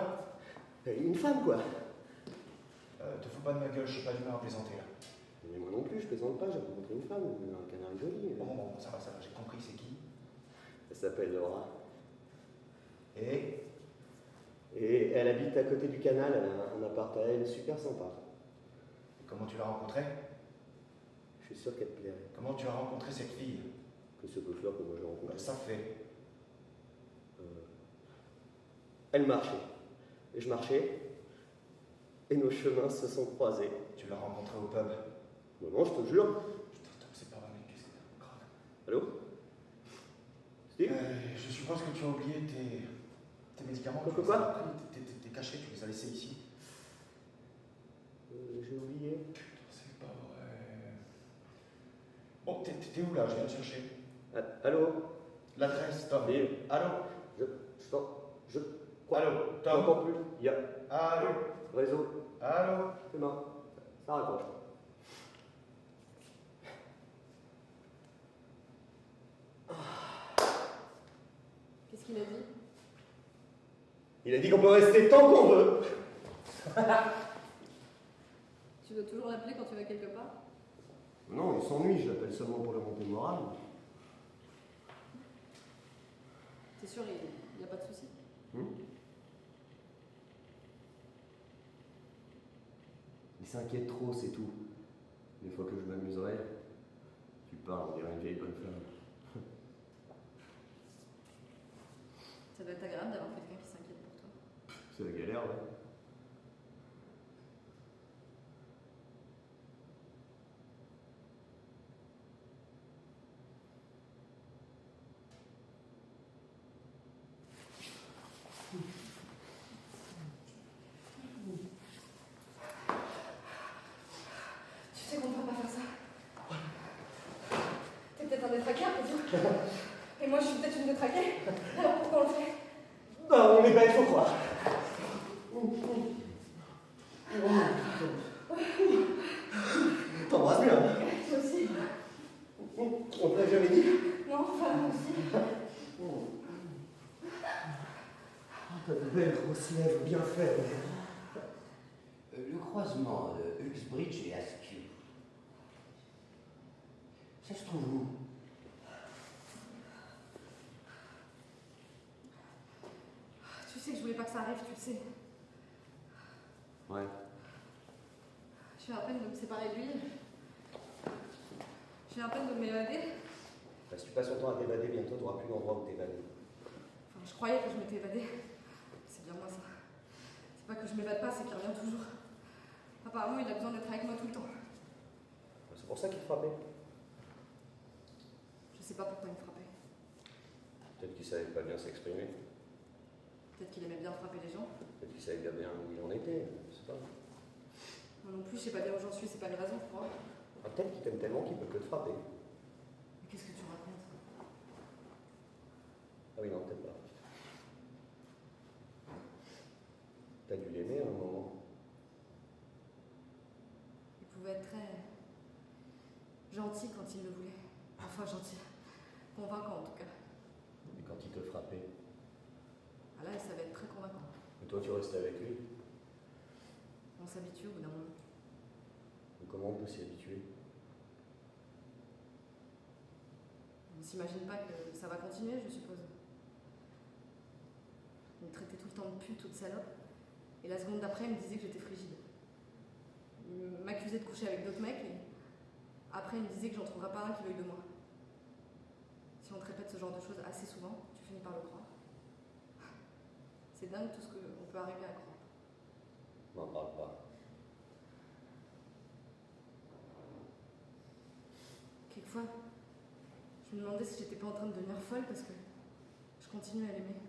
Speaker 1: Une femme, quoi.
Speaker 3: Te fous pas de ma gueule, je suis pas d'humeur à plaisanter là.
Speaker 1: Mais moi non plus, je plaisante pas, j'ai rencontré une femme, un canari joli.
Speaker 3: Bon, ça va, j'ai compris, c'est qui?
Speaker 1: Elle s'appelle Laura.
Speaker 3: Et?
Speaker 1: Et elle habite à côté du canal, elle a un appart à elle, super sympa.
Speaker 3: Comment tu l'as rencontrée?
Speaker 1: Je suis sûr qu'elle te plairait.
Speaker 3: Comment tu as rencontré cette fille?
Speaker 1: Que ce peut faire que moi je l'ai rencontrée.
Speaker 3: Ça fait.
Speaker 1: Elle marchait. Et je marchais. Et nos chemins se sont croisés.
Speaker 3: Tu l'as rencontrée au pub.
Speaker 1: Non, je te jure.
Speaker 3: Putain, Tom, c'est pas vrai, mais qu'est-ce que t'as grave?
Speaker 1: Allô? Steve?
Speaker 3: Je suppose que tu as oublié tes médicaments.
Speaker 1: Quoi,
Speaker 3: Tu les
Speaker 1: quoi?
Speaker 3: as pris, tes cachets, tu les as laissés ici.
Speaker 1: J'ai oublié.
Speaker 3: Putain, c'est pas vrai. Bon, t'es où là? Je viens te chercher.
Speaker 1: Allô?
Speaker 3: L'adresse, Tom.
Speaker 1: Steve?
Speaker 3: Allô?
Speaker 1: Je
Speaker 3: Allô?
Speaker 1: je
Speaker 3: Tom?
Speaker 1: n'entends plus. Il y a
Speaker 3: Allô?
Speaker 1: réseau.
Speaker 3: Allô?
Speaker 1: C'est mort. Ça raccroche.
Speaker 5: Qu'est-ce qu'il a dit?
Speaker 1: Il a dit qu'on peut rester tant qu'on veut.
Speaker 5: Tu dois toujours l'appeler quand tu vas quelque part?
Speaker 1: Non, il s'ennuie, je l'appelle seulement pour le monter le moral.
Speaker 5: T'es sûr, il n'y a pas de souci?
Speaker 1: Il s'inquiète trop, c'est tout. Des fois que je m'amuserais, tu parles, on dirait une vieille bonne femme.
Speaker 5: Ça doit être agréable d'avoir quelqu'un qui s'inquiète pour toi.
Speaker 1: C'est la galère, ouais.
Speaker 5: Tu sais qu'on ne peut pas faire ça. T'es peut-être un détraqué après tout. Et moi je suis peut-être une détraquée. Alors pourquoi on le fait?
Speaker 1: Bah, on est bête, faut croire. T'embrasses bien.
Speaker 5: Toi aussi.
Speaker 1: On te l'a jamais dit.
Speaker 5: Non, enfin moi aussi.
Speaker 1: T'as de belles grosses lèvres bien fermes.
Speaker 2: Le croisement de Uxbridge et Askew. Ça se trouve où?
Speaker 5: Tu sais que je voulais pas que ça arrive, tu le sais.
Speaker 1: Ouais.
Speaker 5: Je viens à peine de me séparer de lui. Je viens à peine de m'évader.
Speaker 1: Bah, si tu passes ton temps à t'évader, bientôt t'auras plus d'endroit où t'évader.
Speaker 5: Enfin, je croyais que je m'étais évadée. C'est bien moi ça. C'est pas que je m'évade pas, c'est qu'il revient toujours. Apparemment, il a besoin d'être avec moi tout le temps.
Speaker 1: C'est pour ça qu'il te frappait.
Speaker 5: Je sais pas pourquoi il me frappait.
Speaker 1: Peut-être qu'il savait pas bien s'exprimer.
Speaker 5: Peut-être qu'il aimait bien frapper les gens.
Speaker 1: Peut-être qu'il savait bien où il en était. Je sais pas.
Speaker 5: Moi non plus, je sais pas bien où j'en suis, c'est pas une raison, je crois.
Speaker 1: Ah, peut-être qu'il t'aime tellement qu'il peut que te frapper.
Speaker 5: Mais qu'est-ce que tu racontes?
Speaker 1: Ah oui, non, peut-être pas. T'as dû l'aimer à un moment.
Speaker 5: Il pouvait être très gentil quand il le voulait. Enfin, gentil. Convaincant en tout cas.
Speaker 1: Et quand il te frappait.
Speaker 5: Ah là, ça va être très convaincant.
Speaker 1: Et toi, tu restais avec lui.
Speaker 5: On s'habitue au bout d'un moment.
Speaker 1: Et comment on peut s'y habituer?
Speaker 5: On s'imagine pas que ça va continuer, je suppose. Il me traitait tout le temps de pute ou de salope. Et la seconde d'après, il me disait que j'étais frigide. Il m'accusait de coucher avec d'autres mecs et après, il me disait que j'en trouverais pas un qui veuille de moi. Si on te répète ce genre de choses assez souvent, tu finis par le croire. C'est dingue tout ce qu'on peut arriver à croire.
Speaker 1: N'en parle pas.
Speaker 5: Quelquefois, je me demandais si j'étais pas en train de devenir folle parce que je continue à l'aimer.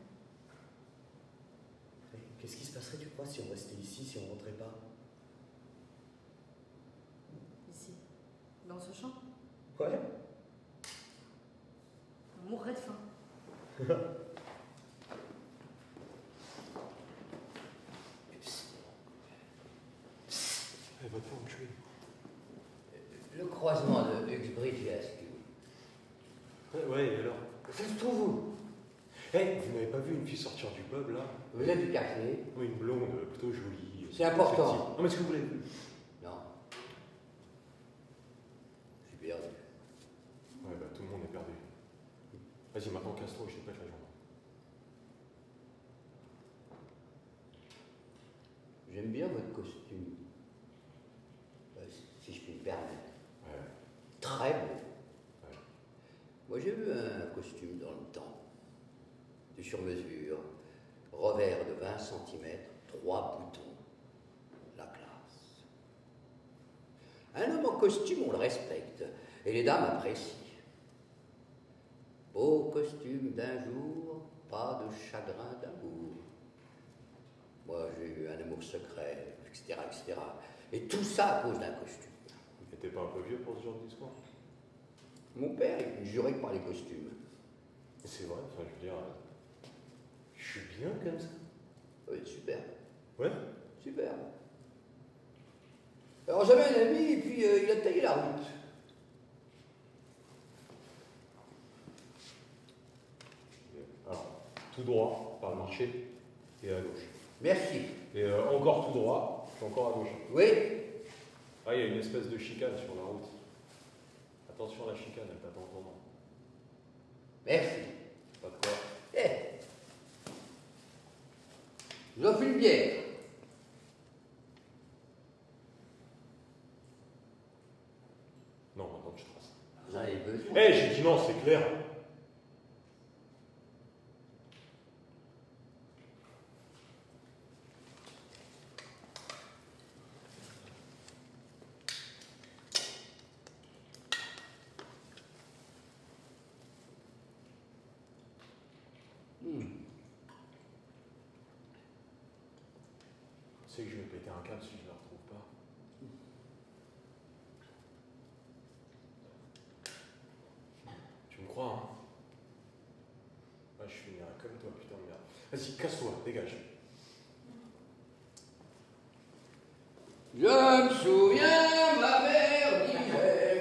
Speaker 1: Qu'est-ce qui se passerait, tu crois, si on restait ici, si on rentrait pas?
Speaker 5: Ici, dans ce champ,
Speaker 1: Ouais.
Speaker 5: on mourrait de faim.
Speaker 4: Elle va pas me tuer.
Speaker 2: Le croisement de Uxbridge et Askew.
Speaker 4: Ouais, et alors? Ça se trouve où? Vous n'avez pas vu une fille sortir du pub, là?
Speaker 2: Vous êtes du quartier?
Speaker 4: Oui, une blonde, plutôt jolie.
Speaker 2: C'est important.
Speaker 4: Sexy. Non, mais est-ce que vous l'avez vu?
Speaker 2: Non. Je suis perdu.
Speaker 4: Ouais, bah tout le monde est perdu. Vas-y, maintenant casse-toi, je te pète la jambe.
Speaker 2: J'aime bien votre costume. Si je puis me permettre.
Speaker 4: Ouais.
Speaker 2: Très beau.
Speaker 4: Ouais.
Speaker 2: Moi, j'ai vu un costume dans le temps. Du sur-mesure. Revers de 20 cm, 3 boutons. La classe. Un homme en costume, on le respecte. Et les dames apprécient. Beau costume d'un jour, pas de chagrin d'amour. Moi, j'ai eu un amour secret, etc., etc. Et tout ça à cause d'un costume.
Speaker 4: Et t'es pas un peu vieux pour ce genre de discours?
Speaker 2: Mon père, il jurait que par les costumes.
Speaker 4: C'est vrai, enfin, je veux dire, je suis bien comme ça.
Speaker 2: Oui, super,
Speaker 4: Ouais.
Speaker 2: super. Alors j'avais un ami et puis il a taillé la route.
Speaker 4: Alors, tout droit par le marché, Et à gauche.
Speaker 2: Merci.
Speaker 4: Et encore tout droit, puis encore à gauche.
Speaker 2: Oui.
Speaker 4: Ah, il y a une espèce de chicane sur la route. Attention à la chicane, elle t'attend vraiment.
Speaker 2: Merci.
Speaker 4: Pas de quoi.
Speaker 2: Eh. Je vous offre une bière.
Speaker 4: Non, maintenant je trace.
Speaker 2: Vous en avez besoin.
Speaker 4: Eh, j'ai dit non, c'est clair. Tu sais que je vais péter un câble si je ne la retrouve pas. Tu me crois, hein? Ouais, je finirai comme toi, putain de merde. Vas-y, casse-toi, dégage.
Speaker 2: Je me souviens, ma mère disait,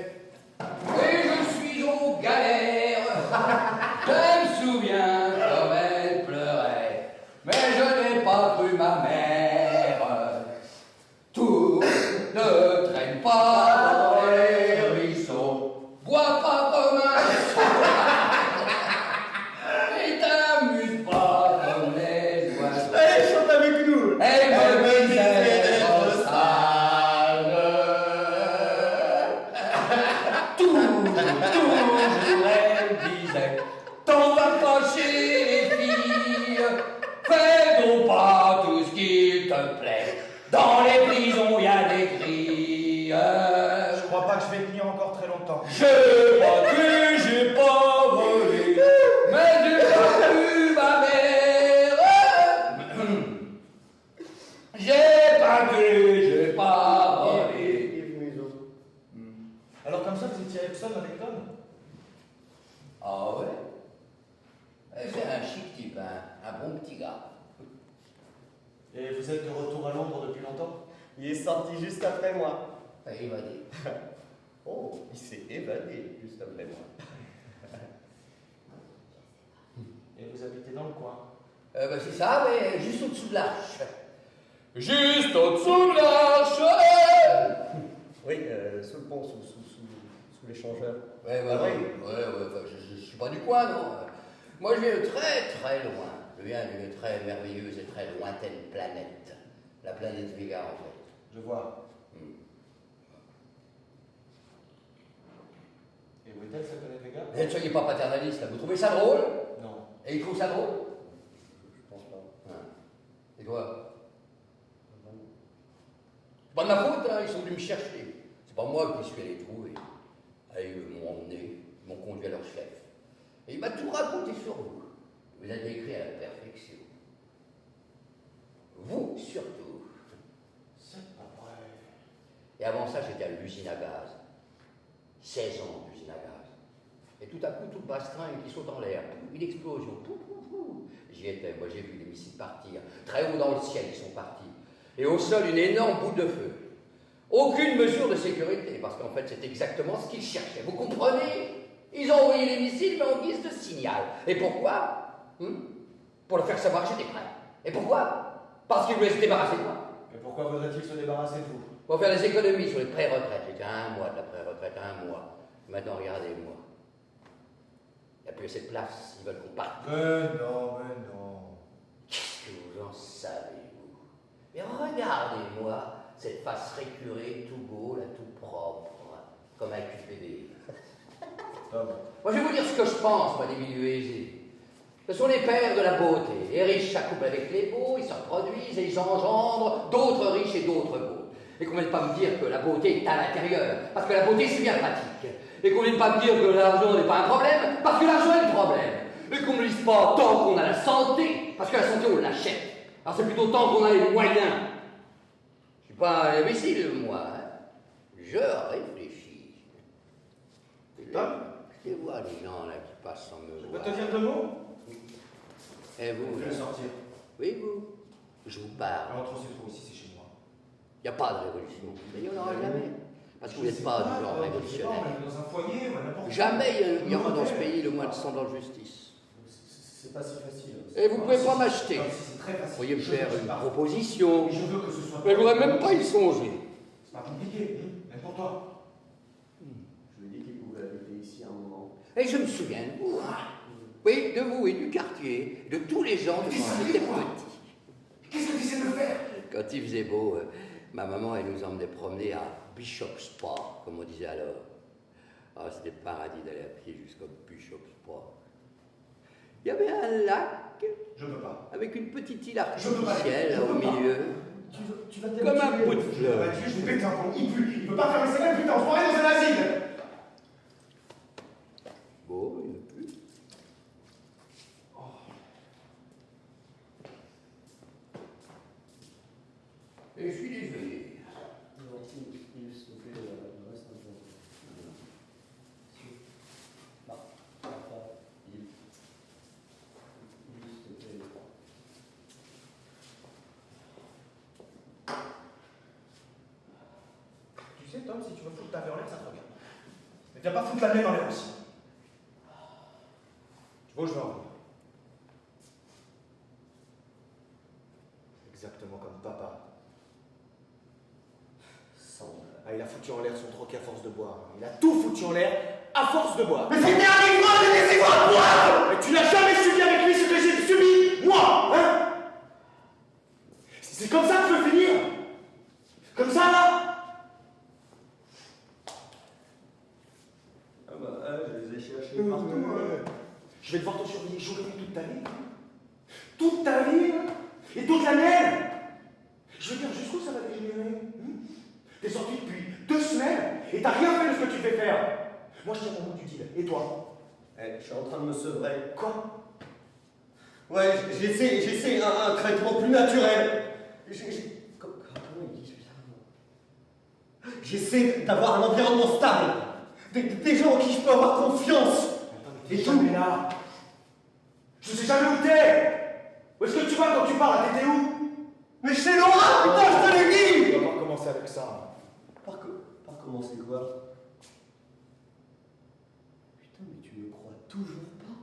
Speaker 2: et je suis aux galères. Je me souviens comme elle pleurait, mais je n'ai pas cru ma mère. Tout ne traîne pas dans les ruisseaux, bois pas comme un sot, et t'amuse pas comme les oiseaux.
Speaker 1: Allez, chante avec nous.
Speaker 2: Elle me disait d'être sage. Toujours elle disait, t'en vas pas chez les filles, fais donc pas tout ce qu'il te plaît. Dans les prisons y a des grilles.
Speaker 3: Je crois pas que je vais tenir encore très longtemps.
Speaker 2: Je crois que j'ai pas volé, mais j'ai pas vu ma mère. J'ai pas vu, j'ai pas volé.
Speaker 1: Bienvenue les autres.
Speaker 3: Alors comme ça, vous étiez seul avec Tom?
Speaker 2: Ah ouais? C'est un chic type, hein, un bon petit gars.
Speaker 3: Et vous êtes de retour à Londres depuis longtemps?
Speaker 1: Il est sorti juste après moi.
Speaker 2: Il va dire.
Speaker 1: Oh, il s'est évadé juste après moi.
Speaker 3: Et vous habitez dans le coin?
Speaker 2: Bah c'est ça, mais juste au-dessous de l'arche. Juste au-dessous de l'arche.
Speaker 1: Oui, sous le pont, sous l'échangeur.
Speaker 2: Ouais,
Speaker 1: Ah oui.
Speaker 2: enfin, je suis pas du coin, non. Moi, je viens de très très loin. Je viens d'une très merveilleuse et très lointaine planète. La planète Vega, en fait.
Speaker 3: Je vois. Et où est-elle, cette planète Vega?
Speaker 2: Ne soyez pas paternaliste, là. Vous trouvez ça drôle?
Speaker 3: Non.
Speaker 2: Et ils trouvent ça drôle?
Speaker 1: Je pense pas.
Speaker 2: Et toi? C'est pas de ma faute, hein, ils sont venus me chercher. C'est pas moi qui suis allé trouver. Ils m'ont emmené, ils m'ont conduit à leur chef. Et il m'a tout raconté sur vous. Vous avez écrit à la perfection. Vous, surtout.
Speaker 3: C'est pas vrai.
Speaker 2: Et avant ça, j'étais à l'usine à gaz. 16 ans d'usine à gaz. Et tout à coup, tout le bastringue qui saute en l'air. Une explosion. J'y étais. Moi, j'ai vu les missiles partir. Très haut dans le ciel, ils sont partis. Et au sol, une énorme boule de feu. Aucune mesure de sécurité, parce qu'en fait, c'est exactement ce qu'ils cherchaient. Vous comprenez? Ils ont envoyé les missiles, mais en guise de signal. Et pourquoi? Pour leur faire savoir que j'étais prêt. Et pourquoi? Parce qu'ils voulaient se débarrasser de moi.
Speaker 3: Et pourquoi voudrait-il se débarrasser de vous?
Speaker 2: Pour faire des économies sur les pré-retraites. J'étais à 1 mois de la pré-retraite, 1 mois. Maintenant, regardez-moi. Il n'y a plus assez de place. Ils veulent qu'on parte.
Speaker 3: Mais non.
Speaker 2: Qu'est-ce que vous en savez, vous? Mais regardez-moi cette face récurée, tout beau, là, tout propre, comme un QPD.
Speaker 3: Tom.
Speaker 2: Moi, je vais vous dire ce que je pense, moi, des milieux aisés. Ce sont les pères de la beauté. Les riches s'accouplent avec les beaux, ils se reproduisent et ils engendrent d'autres riches et d'autres beaux. Et qu'on ne vienne pas me dire que la beauté est à l'intérieur, parce que la beauté, c'est bien pratique. Et qu'on ne vienne pas me dire que l'argent n'est pas un problème, parce que l'argent est le problème. Et qu'on ne me dise pas tant qu'on a la santé, parce que la santé, on l'achète. Alors c'est plutôt tant qu'on a les moyens. Je ne suis pas un imbécile, moi. Hein. Je réfléchis.
Speaker 3: Tom?
Speaker 2: Je vois les gens là qui passent sans me
Speaker 3: Je
Speaker 2: voir.
Speaker 3: peux te dire 2 mots?
Speaker 2: Et vous,
Speaker 3: Je
Speaker 2: là?
Speaker 3: vais sortir.
Speaker 2: Oui, vous. Je vous parle.
Speaker 3: Alors, trop c'est trop ici, c'est chez moi.
Speaker 2: Il n'y a pas de révolution. Mais il n'y en aura jamais. Parce que vous n'êtes pas du genre révolutionnaire.
Speaker 3: Dans un foyer, ou n'importe où.
Speaker 2: Jamais il y aura dans ce pays le moins de semblant de justice.
Speaker 1: C'est pas si facile.
Speaker 2: Et vous pouvez pas m'acheter.
Speaker 3: C'est très facile.
Speaker 2: Vous pourriez me
Speaker 3: Je
Speaker 2: faire
Speaker 3: veux
Speaker 2: une
Speaker 3: pas.
Speaker 2: proposition.
Speaker 3: Mais je veux que ce soit.
Speaker 2: Mais j'aurais même pas y songé.
Speaker 3: C'est pas compliqué, même pour toi.
Speaker 1: Je lui ai dit qu'il pouvait habiter ici à un moment.
Speaker 2: Et je me souviens de vous. Hein. Oui, de vous et du quartier, de tous les gens de
Speaker 3: Qu'est-ce
Speaker 2: quand
Speaker 3: que
Speaker 2: j'étais
Speaker 3: tu vois
Speaker 2: petit.
Speaker 3: Qu'est-ce que tu essaies de faire?
Speaker 2: Quand il faisait beau, ma maman, elle nous emmenait promener à Bishop's Park, comme on disait alors. Ah, c'était le paradis d'aller à pied jusqu'au Bishop's Park. Il y avait un lac
Speaker 3: Je peux pas.
Speaker 2: avec une petite île
Speaker 3: Je peux pas.
Speaker 2: artificielle
Speaker 3: Je
Speaker 2: au
Speaker 3: peux pas.
Speaker 2: milieu,
Speaker 1: Tu vas
Speaker 2: comme un pot de
Speaker 3: Je
Speaker 2: fleurs.
Speaker 3: vais péter un pont. Il pue. Il peut pas faire ses mêmes, putain. On se croirait dans un asile.
Speaker 2: Bon, il n'y en a plus. Et je suis désolé.
Speaker 1: Il s'il te plaît, il reste un peu. Non, pas. Il s'il te plaît.
Speaker 3: Tu sais, Tom, si tu veux foutre ta vie en l'air, ça te regarde. Mais viens pas foutre la mienne en l'air aussi. Tu vois où je veux en venir? Exactement comme papa. Ah, il a foutu en l'air son troc à force de boire. Il a tout foutu en l'air à force de boire. Mais c'était avec moi, de laisser-moi boire. Mais tu n'as jamais subi avec lui ce que j'ai subi, moi, hein? C'est comme ça que je veux finir? Comme ça, là?
Speaker 1: Ah bah, je les ai cherchés partout. Hein.
Speaker 3: Je vais devoir te surveiller jour et nuit toute ta vie. Toute ta vie, hein? Et toute la mienne. Je veux dire, jusqu'où ça va dégénérer? T'es sorti depuis 2 semaines et t'as rien fait de ce que tu devais faire. Moi, je tiens mon bout du deal. Et toi?
Speaker 1: Je suis en train de me sevrer.
Speaker 3: Quoi?
Speaker 1: Ouais, j'essaie un traitement plus naturel. Comment il dit ça? J'essaie d'avoir un environnement stable. Des gens en qui je peux avoir confiance.
Speaker 3: Et tout là. Je sais jamais où t'es. Où est-ce que tu vas quand tu parles? T'étais où?
Speaker 1: Mais chez Laura, putain, je te l'ai dit.
Speaker 3: On va pas recommencer avec ça.
Speaker 1: Par commencer quoi? Putain, mais tu me crois toujours pas?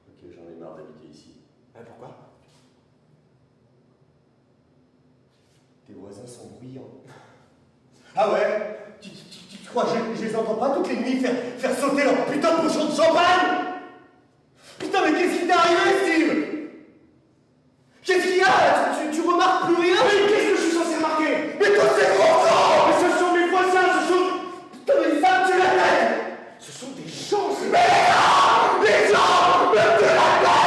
Speaker 1: Ok, j'en ai marre d'habiter ici.
Speaker 3: Pourquoi?
Speaker 1: Tes voisins sont bruyants. Ah ouais? Tu crois que je les entends pas toutes les nuits faire sauter leur putain de pochon de champagne? Putain, mais qu'est-ce qui t'est arrivé, Steve? Qu'est-ce qu'il y a? Tu remarques plus rien?
Speaker 3: Mais qu'est-ce que je suis censé remarquer?
Speaker 1: Mais toi, c'est gros con!
Speaker 3: Mais ce sont mes voisins, ce sont...
Speaker 1: Putain, mais ça, tu la tête!
Speaker 3: Ce sont des gens, c'est...
Speaker 1: Mais les gens me tuent la tête!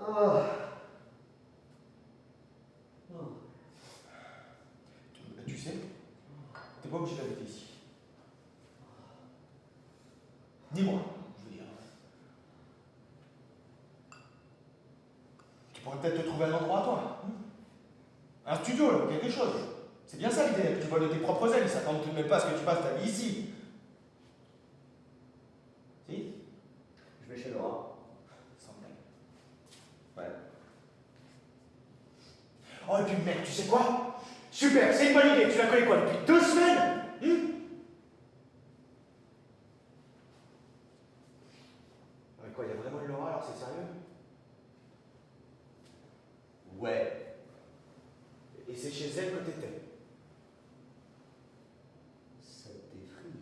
Speaker 1: Ah.
Speaker 3: Tu sais, t'es pas obligé d'habiter ici. Dis-moi, je veux dire. Tu pourrais peut-être te trouver un endroit à toi. Un studio, là, ou quelque chose. C'est bien ça l'idée, que tu voles de tes propres ailes, ils s'attendent tout de même pas à ce que tu passes ta vie ici. Si?
Speaker 1: Je vais chez Laura.
Speaker 3: Sans blague.
Speaker 1: Ouais.
Speaker 3: Oh, et puis mec, tu sais quoi? Super, c'est une bonne idée. Tu la connais quoi, depuis 2 semaines? Ouais, quoi, il y a vraiment une Laura, alors c'est sérieux?
Speaker 1: Ouais.
Speaker 3: Et c'est chez elle que t'étais?
Speaker 1: Ça t'effraie.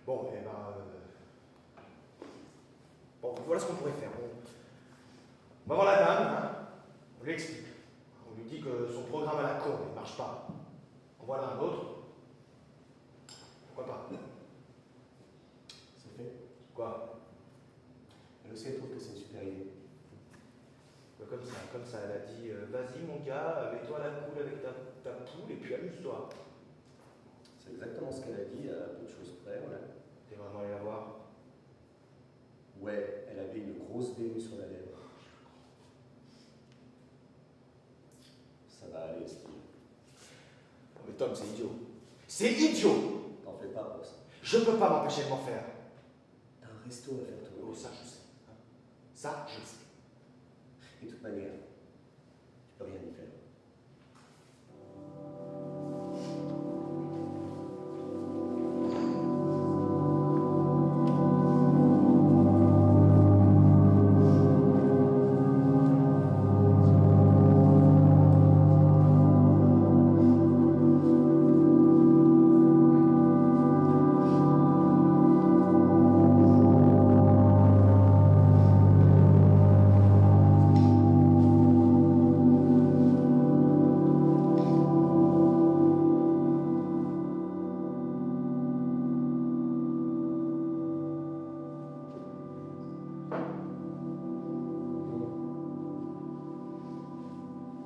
Speaker 3: Bon, eh ben... Bon, voilà ce qu'on pourrait faire. On va voir la dame, hein. On lui explique. On lui dit que son programme à la con ne marche pas. On voit l'un l'autre. Pourquoi pas?
Speaker 1: C'est fait.
Speaker 3: Quoi?
Speaker 1: Elle aussi, elle trouve que c'est une super idée.
Speaker 3: Comme ça, elle a dit vas-y mon gars, mets-toi à la cool avec ta poule et puis amuse-toi.
Speaker 1: C'est exactement ce qu'elle a dit, à peu de choses près, ouais.
Speaker 3: T'es vraiment allé la voir?
Speaker 1: Ouais, elle avait une grosse bémue sur la lèvre. Ça va aller, Steve.
Speaker 3: c'est idiot. C'est idiot.
Speaker 1: T'en fais pas pour ça.
Speaker 3: Je peux pas m'empêcher de m'en faire.
Speaker 1: T'as un resto à faire tourner.
Speaker 3: Oh, ça, je sais. Ça, je le sais.
Speaker 1: Et de toute manière, tu peux rien y faire.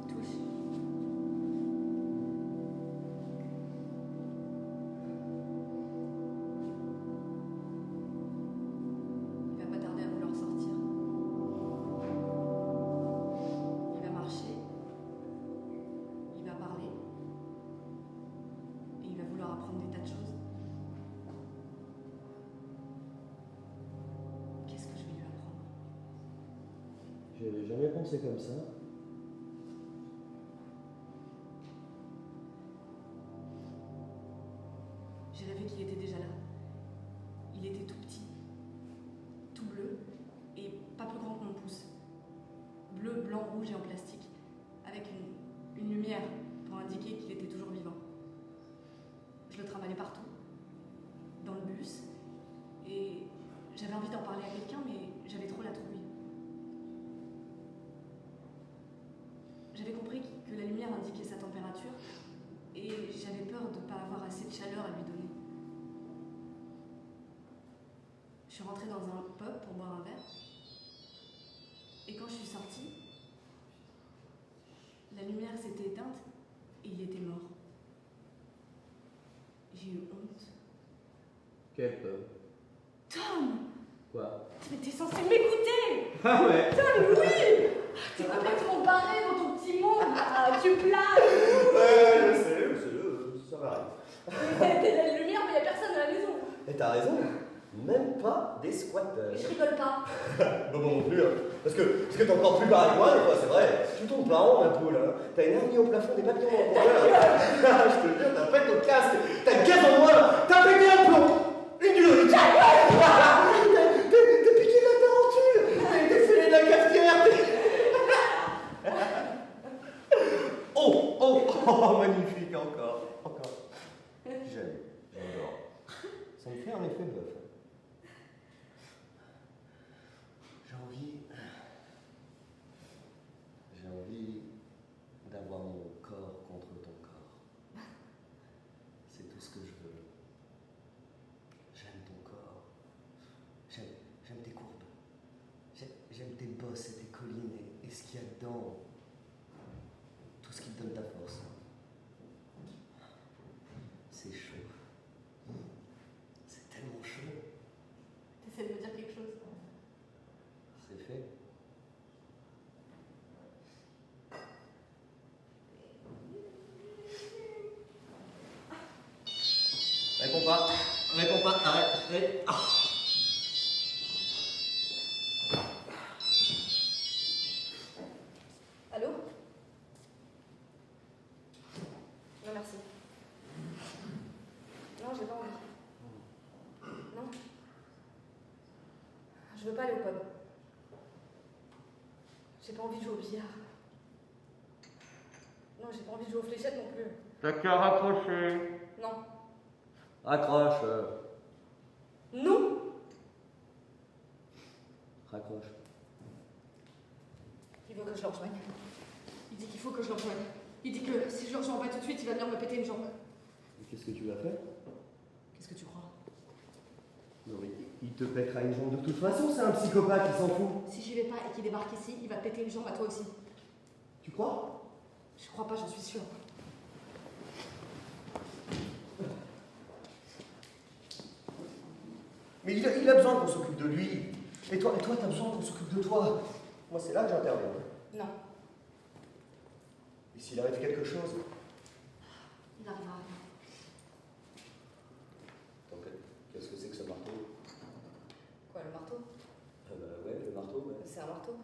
Speaker 5: Touche. Il va pas tarder à vouloir sortir. Il va marcher. Il va parler. Et il va vouloir apprendre des tas de choses. Qu'est-ce que je vais lui apprendre?
Speaker 1: J'avais jamais pensé comme ça.
Speaker 5: J'ai rêvé qu'il était déjà là. Il était tout petit, tout bleu, et pas plus grand que mon pouce. Bleu, blanc, rouge et en plastique, avec une lumière pour indiquer qu'il était toujours vivant. Je le trimballais partout, dans le bus, et j'avais envie d'en parler à quelqu'un, mais j'avais trop la trouille. J'avais compris que la lumière indiquait sa température, et j'avais peur de ne pas avoir assez de chaleur à lui donner. Je suis rentrée dans un pub pour boire un verre, et quand je suis sortie, la lumière s'était éteinte et il était mort. J'ai eu honte.
Speaker 1: Quel pub?
Speaker 5: Tom!
Speaker 1: Quoi?
Speaker 5: Mais t'es censé m'écouter!
Speaker 1: Ah ouais?
Speaker 5: Tom, oui! T'es complètement barré dans ton petit monde! Ah, tu plages!
Speaker 1: Ouais, je sais, ça m'arrive.
Speaker 5: T'es la lumière, mais y'a personne à la maison.
Speaker 1: Et t'as raison, même pas des squatteurs.
Speaker 5: Je rigole pas.
Speaker 1: Bon, non plus, hein. Parce que t'es encore plus barré que moi, des fois, c'est vrai. Tu tournes pas en un peu, là. T'as une araignée au plafond, des papillons dans le couvert. Je te jure, t'as fait ton casque, t'as le gaz en moins, t'as pété un plomb, une durite. T'as piqué de la tarentule, t'as été fêlé de la cafetière. Oh, magnifique, encore. J'adore. Ça me fait un effet bœuf. J'ai envie d'avoir mon corps contre ton corps. C'est tout ce que je veux. J'aime ton corps. J'aime tes courbes. J'aime tes bosses et tes collines et ce qu'il y a dedans. Tout ce qui te donne ta force. C'est chaud. C'est tellement chaud.
Speaker 5: T'essaies de me dire quelque chose.
Speaker 1: C'est fait. Réponds pas, arrête. Ah.
Speaker 5: Allô? Non, merci. Non, j'ai pas envie. Non. Je veux pas aller au pub. J'ai pas envie de jouer au billard. Non, j'ai pas envie de jouer aux fléchettes non plus.
Speaker 1: T'as qu'à raccrocher.
Speaker 5: Non.
Speaker 1: Raccroche.
Speaker 5: Non!
Speaker 1: Raccroche.
Speaker 5: Il veut que je le rejoigne. Il dit qu'il faut que je le rejoigne. Il dit que si je le rejoins pas tout de suite, il va venir me péter une jambe.
Speaker 1: Et qu'est-ce que tu vas faire?
Speaker 5: Qu'est-ce que tu crois?
Speaker 1: Non mais il te pètera une jambe de toute façon, c'est un psychopathe, il s'en fout.
Speaker 5: Si j'y vais pas et qu'il débarque ici, il va te péter une jambe à toi aussi.
Speaker 1: Tu crois?
Speaker 5: Je crois pas, j'en suis sûre.
Speaker 1: Mais il a besoin qu'on s'occupe de lui. Et toi, t'as besoin qu'on s'occupe de toi. Moi, c'est là que j'interviens.
Speaker 5: Non.
Speaker 1: Et s'il arrive quelque chose?
Speaker 5: Il n'arrivera à rien.
Speaker 1: Donc, qu'est-ce que c'est que ce marteau?
Speaker 5: Quoi, le marteau?
Speaker 1: Ouais, le marteau, ouais.
Speaker 5: C'est un marteau.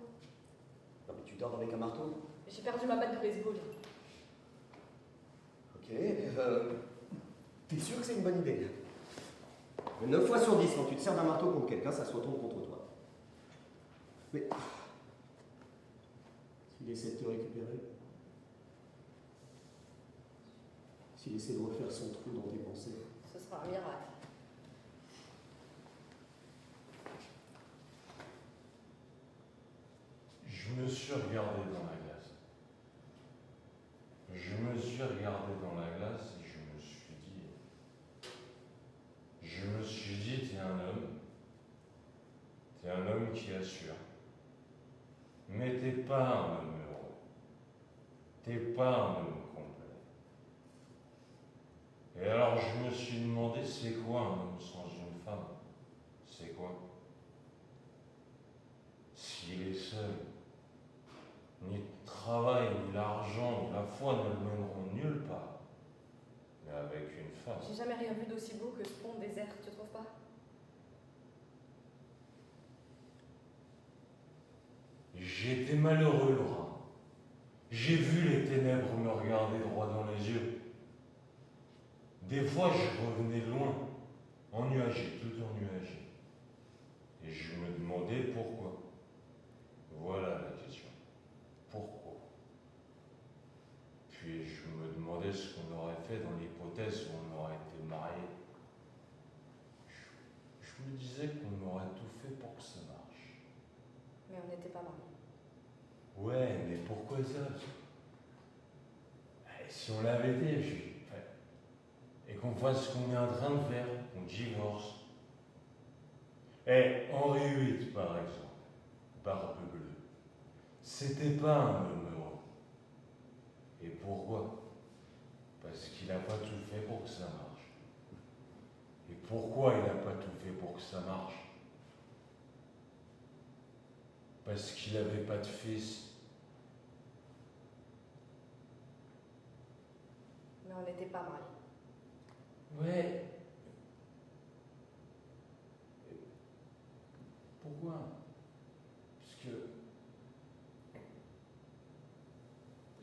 Speaker 1: Non, mais tu dors avec un marteau?
Speaker 5: J'ai perdu ma batte de baseball.
Speaker 1: Ok, t'es sûr que c'est une bonne idée? 9 fois sur 10, quand tu te sers d'un marteau contre quelqu'un, ça se retourne contre toi. Mais... s'il essaie de te récupérer, s'il essaie de refaire son trou dans tes pensées,
Speaker 5: Ce sera un miracle.
Speaker 4: Je me suis regardé dans la glace. Je me suis regardé dans la glace et je me suis dit, t'es un homme. T'es un homme qui assure. Mais t'es pas un homme heureux. T'es pas un homme complet. Et alors je me suis demandé, c'est quoi un homme sans une femme? C'est quoi? S'il est seul, ni le travail, ni l'argent, ni la foi ne le mèneront nulle part. Mais avec une femme.
Speaker 5: J'ai jamais rien vu d'aussi beau que ce pont désert, tu trouves pas?
Speaker 4: J'étais malheureux, Laura. J'ai vu les ténèbres me regarder droit dans les yeux. Des fois, je revenais de loin, ennuagé, tout ennuagé. Et je me demandais pourquoi. Voilà la question. Pourquoi? Puis je me demandais ce qu'on aurait fait dans l'hypothèse où on aurait été mariés. Je me disais qu'on aurait tout fait pour que ça marche.
Speaker 5: Mais on n'était pas mariés.
Speaker 4: Ouais, mais pourquoi ça? Si on l'avait été, et qu'on fasse ce qu'on est en train de faire, qu'on divorce. Henri VIII, par exemple, Barbe Bleue, c'était pas un homme heureux. Et pourquoi? Parce qu'il n'a pas tout fait pour que ça marche. Et pourquoi il n'a pas tout fait pour que ça marche? Parce qu'il n'avait pas de fils.
Speaker 5: Mais on n'était pas mariés.
Speaker 4: Ouais. Pourquoi? Parce que...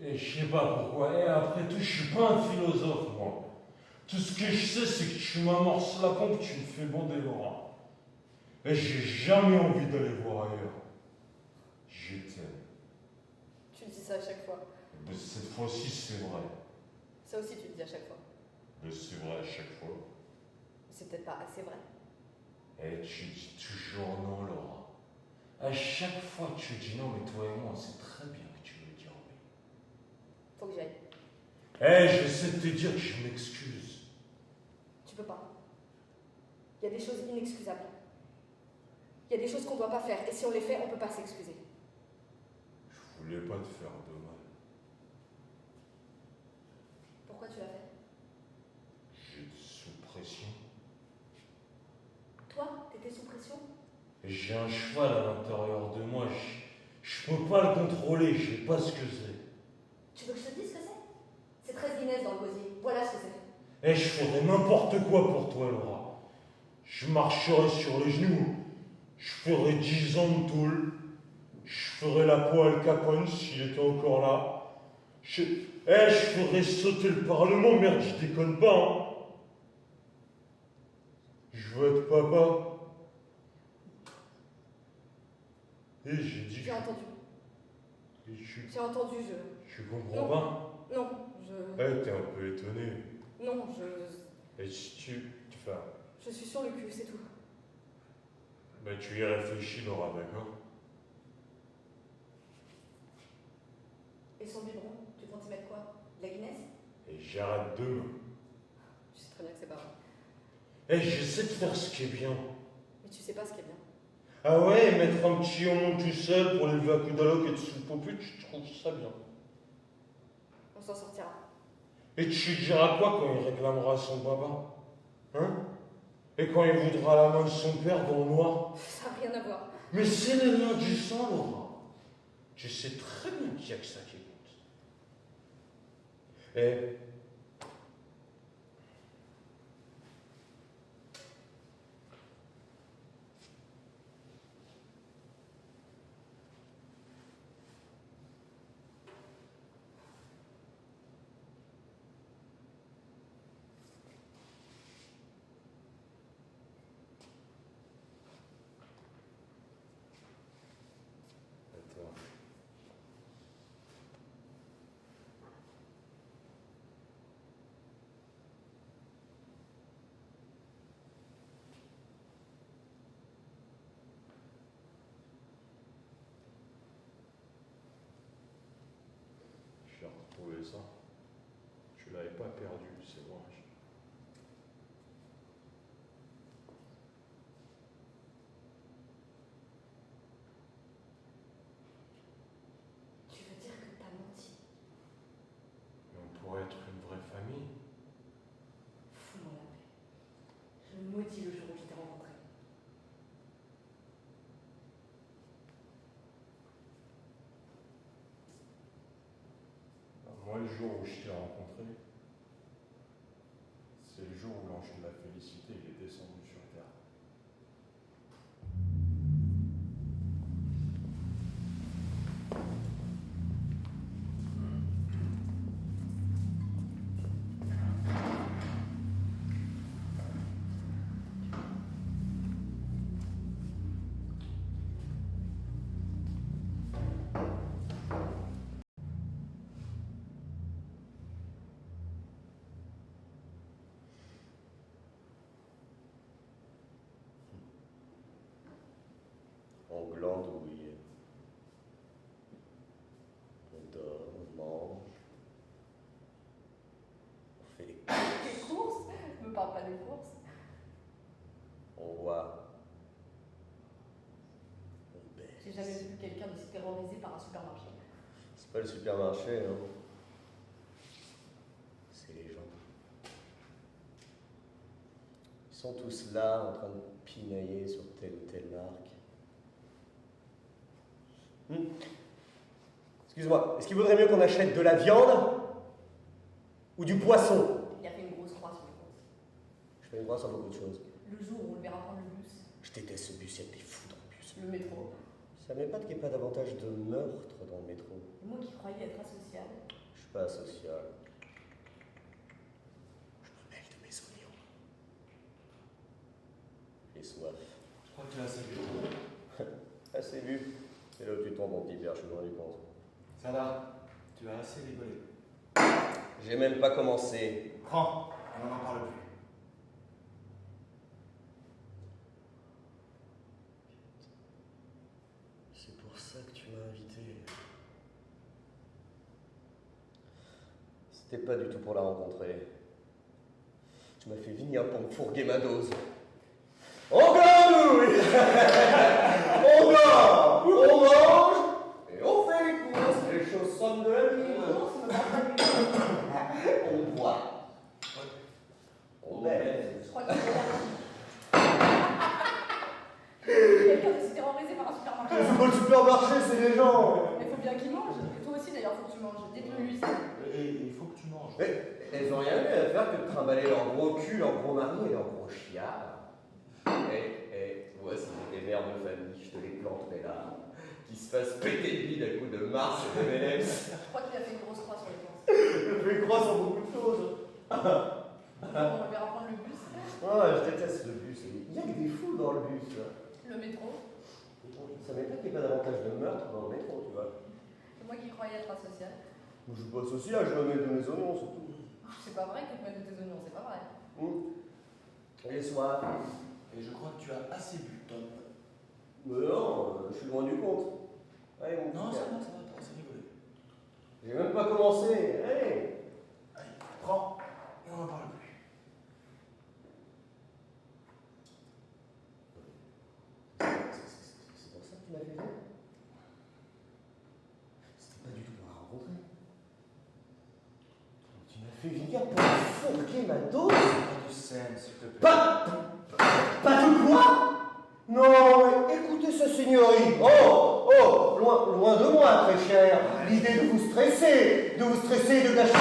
Speaker 4: Et je sais pas pourquoi. Et après tout, je suis pas un philosophe, moi. Tout ce que je sais, c'est que tu m'amorces la pompe, tu me fais bander Laura. Et j'ai jamais envie d'aller voir ailleurs. Je t'aime.
Speaker 5: Tu dis ça à chaque fois.
Speaker 4: Mais cette fois-ci, c'est vrai.
Speaker 5: Ça aussi, tu le dis à chaque fois.
Speaker 4: Mais c'est vrai à chaque fois.
Speaker 5: C'est peut-être pas assez vrai.
Speaker 4: Et tu dis toujours non, Laura. À chaque fois, tu dis non, mais toi et moi, on sait très bien que tu veux dire oui.
Speaker 5: Faut que j'aille.
Speaker 4: J'essaie de te dire que je m'excuse.
Speaker 5: Tu peux pas. Il y a des choses inexcusables. Il y a des choses qu'on doit pas faire. Et si on les fait, on peut pas s'excuser.
Speaker 4: Je voulais pas te faire de mal.
Speaker 5: Pourquoi tu l'as fait?
Speaker 4: J'étais sous pression.
Speaker 5: Toi, t'étais sous pression?
Speaker 4: J'ai un cheval à l'intérieur de moi. Je peux pas le contrôler. Je sais pas ce que c'est.
Speaker 5: Tu veux que je te dise ce que c'est? C'est 13 Guinness dans le gosier. Voilà ce que c'est.
Speaker 4: Je ferais n'importe quoi pour toi, Laura. Je marcherais sur les genoux. Je ferais 10 ans de tôle. Je ferais la peau Al Capone s'il était encore là. Je ferais sauter le Parlement, merde, je déconne pas, hein. Je veux être papa. Et j'ai dit...
Speaker 5: J'ai entendu. J'ai entendu,
Speaker 4: Je comprends pas.
Speaker 5: Non,
Speaker 4: T'es un peu étonné.
Speaker 5: Non,
Speaker 4: Et si tu... Enfin...
Speaker 5: Je suis sur le cul, c'est tout.
Speaker 4: Tu y réfléchis, Laura, d'accord?
Speaker 5: Et son biberon, tu comptes y mettre quoi? De la Guinness?
Speaker 4: Et j'arrête demain.
Speaker 5: Tu sais très bien que c'est pas vrai.
Speaker 4: J'essaie de faire ce qui est bien.
Speaker 5: Mais tu sais pas ce qui est bien.
Speaker 4: Ah ouais, mettre un petit hommon tout seul pour l'élever à coups d'alloc et de sous popu, tu trouves ça bien.
Speaker 5: On s'en sortira.
Speaker 4: Et tu diras quoi quand il réclamera son papa? Hein? Et quand il voudra la main de son père dans le noir?
Speaker 5: Ça n'a rien à voir.
Speaker 4: Mais c'est les liens du sang, Laura. Tu sais très bien qu'il n'y a que ça qui compte. trouvé ça. Je l'avais pas perdu, c'est moi.
Speaker 5: Tu veux dire que t'as menti?
Speaker 4: Mais on pourrait être une vraie famille.
Speaker 5: Fous-moi la paix. Je maudis le jour où je t'ai rencontré.
Speaker 4: Moi, le jour où je t'ai rencontré, c'est le jour où l'ange de la félicité il est descendu sur terre.
Speaker 1: On glandouille. On dort, on mange. On fait les
Speaker 5: Les courses? Me parle pas des courses.
Speaker 1: on voit. On baisse.
Speaker 5: J'ai jamais vu quelqu'un de se terroriser par un supermarché.
Speaker 1: C'est pas le supermarché, hein. C'est les gens. Ils sont tous là en train de pinailler sur telle ou telle marque. Excuse-moi, est-ce qu'il vaudrait mieux qu'on achète de la viande ou du poisson?
Speaker 5: Il a fait une grosse croix sur les courses.
Speaker 1: Je fais une croix sur beaucoup de choses.
Speaker 5: Le jour où on le verra prendre le bus,
Speaker 1: Je déteste ce bus, il y a des fous dans le bus.
Speaker 5: le métro.
Speaker 1: Ça m'épate qu'il n'y ait pas davantage de meurtres dans le métro.
Speaker 5: Et moi qui croyais être asociale.
Speaker 1: Je suis pas asocial. Je me mêle de mes oignons. J'ai soif.
Speaker 3: Je crois que tu as assez vu.
Speaker 1: Assez vu. C'est là où tu tombes mon petit père, je me rendu compte.
Speaker 3: Ça va, tu as assez rigolé.
Speaker 1: J'ai même pas commencé.
Speaker 3: Prends, on n'en parle plus.
Speaker 1: C'est pour ça que tu m'as invité. C'était pas du tout pour la rencontrer. Tu m'as fait venir pour me fourguer ma dose. On glandouille. On dort, on mange et on fait les courses, les choses simples de la vie. On boit. On baise.
Speaker 5: Je crois que quelqu'un de se terroriser par un supermarché.
Speaker 1: C'est pas le supermarché, c'est les gens.
Speaker 5: Mais faut bien qu'ils mangent. Et toi aussi d'ailleurs, faut que tu manges. Dites-le-lui ça.
Speaker 3: Et il faut que tu manges.
Speaker 1: Mais elles ont rien eu à faire que de trimballer leur gros cul, leur gros mari et leur gros chiard. Voici des mères de famille, je te les planterai là. Qui se fassent péter le bide à coups de Mars et de M&M's.
Speaker 5: Je crois qu'il a fait une grosse croix sur les courses.
Speaker 1: Je fais une croix sur beaucoup de choses.
Speaker 5: On va verra prendre le bus,
Speaker 1: Je déteste le bus. Il y a que des fous dans le bus.
Speaker 5: le métro.
Speaker 1: Ça m'étonne qu'il n'y ait pas davantage de meurtres dans le métro, tu vois.
Speaker 5: C'est moi qui croyais être asociale.
Speaker 1: Moi, je suis pas social, je me mets de mes oignons, surtout.
Speaker 5: C'est pas vrai que tu mets de tes oignons, c'est pas vrai.
Speaker 1: Et soif.
Speaker 3: Et je crois que tu as assez bu, Tom.
Speaker 1: Mais non, je suis loin du compte. Allez, mon
Speaker 3: Non,
Speaker 1: petit
Speaker 3: ça
Speaker 1: gars.
Speaker 3: va, t'as assez rigolé.
Speaker 1: J'ai même pas commencé. Allez.
Speaker 3: Allez, prends, et on n'en parle plus.
Speaker 1: C'est pour ça que tu m'as fait venir. C'était pas du tout pour la rencontrer. Tu m'as fait venir pour fourguer ma dose.
Speaker 3: Pas de scène, s'il te plaît.
Speaker 1: Pas de quoi? Non, écoutez ce seigneurie. Loin de moi, très cher. L'idée de vous stresser et de gâcher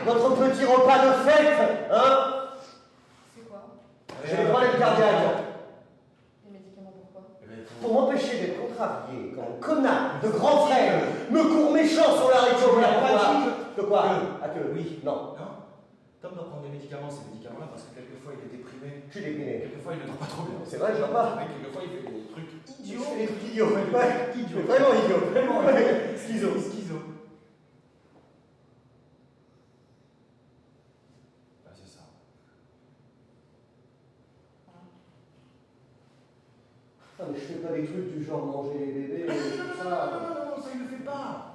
Speaker 1: votre petit repas de fête, hein?
Speaker 5: C'est quoi?
Speaker 1: J'ai des problèmes cardiaques.
Speaker 5: Les médicaments pourquoi?
Speaker 3: Eh ben,
Speaker 1: Pour m'empêcher d'être contrarié comme un connard de grand frère, me court méchant sur la région. De quoi? Ah que oui, non.
Speaker 3: Non, Tom doit prendre des médicaments, ces médicaments-là, parce que quelquefois il est déprimé.
Speaker 1: Je suis déprimé.
Speaker 3: Quelquefois il ne dort pas trop bien.
Speaker 1: C'est vrai, je dors pas.
Speaker 3: Mais quelquefois il fait des trucs
Speaker 1: Je
Speaker 3: idiots.
Speaker 1: fais des trucs idiots. Ouais, idiot. Vraiment idiot. Vraiment schizo.
Speaker 3: Schizo. Bah, c'est ça.
Speaker 1: Ah, mais je fais pas des trucs du genre manger les bébés, tout ça.
Speaker 3: Non, ça il le fait pas.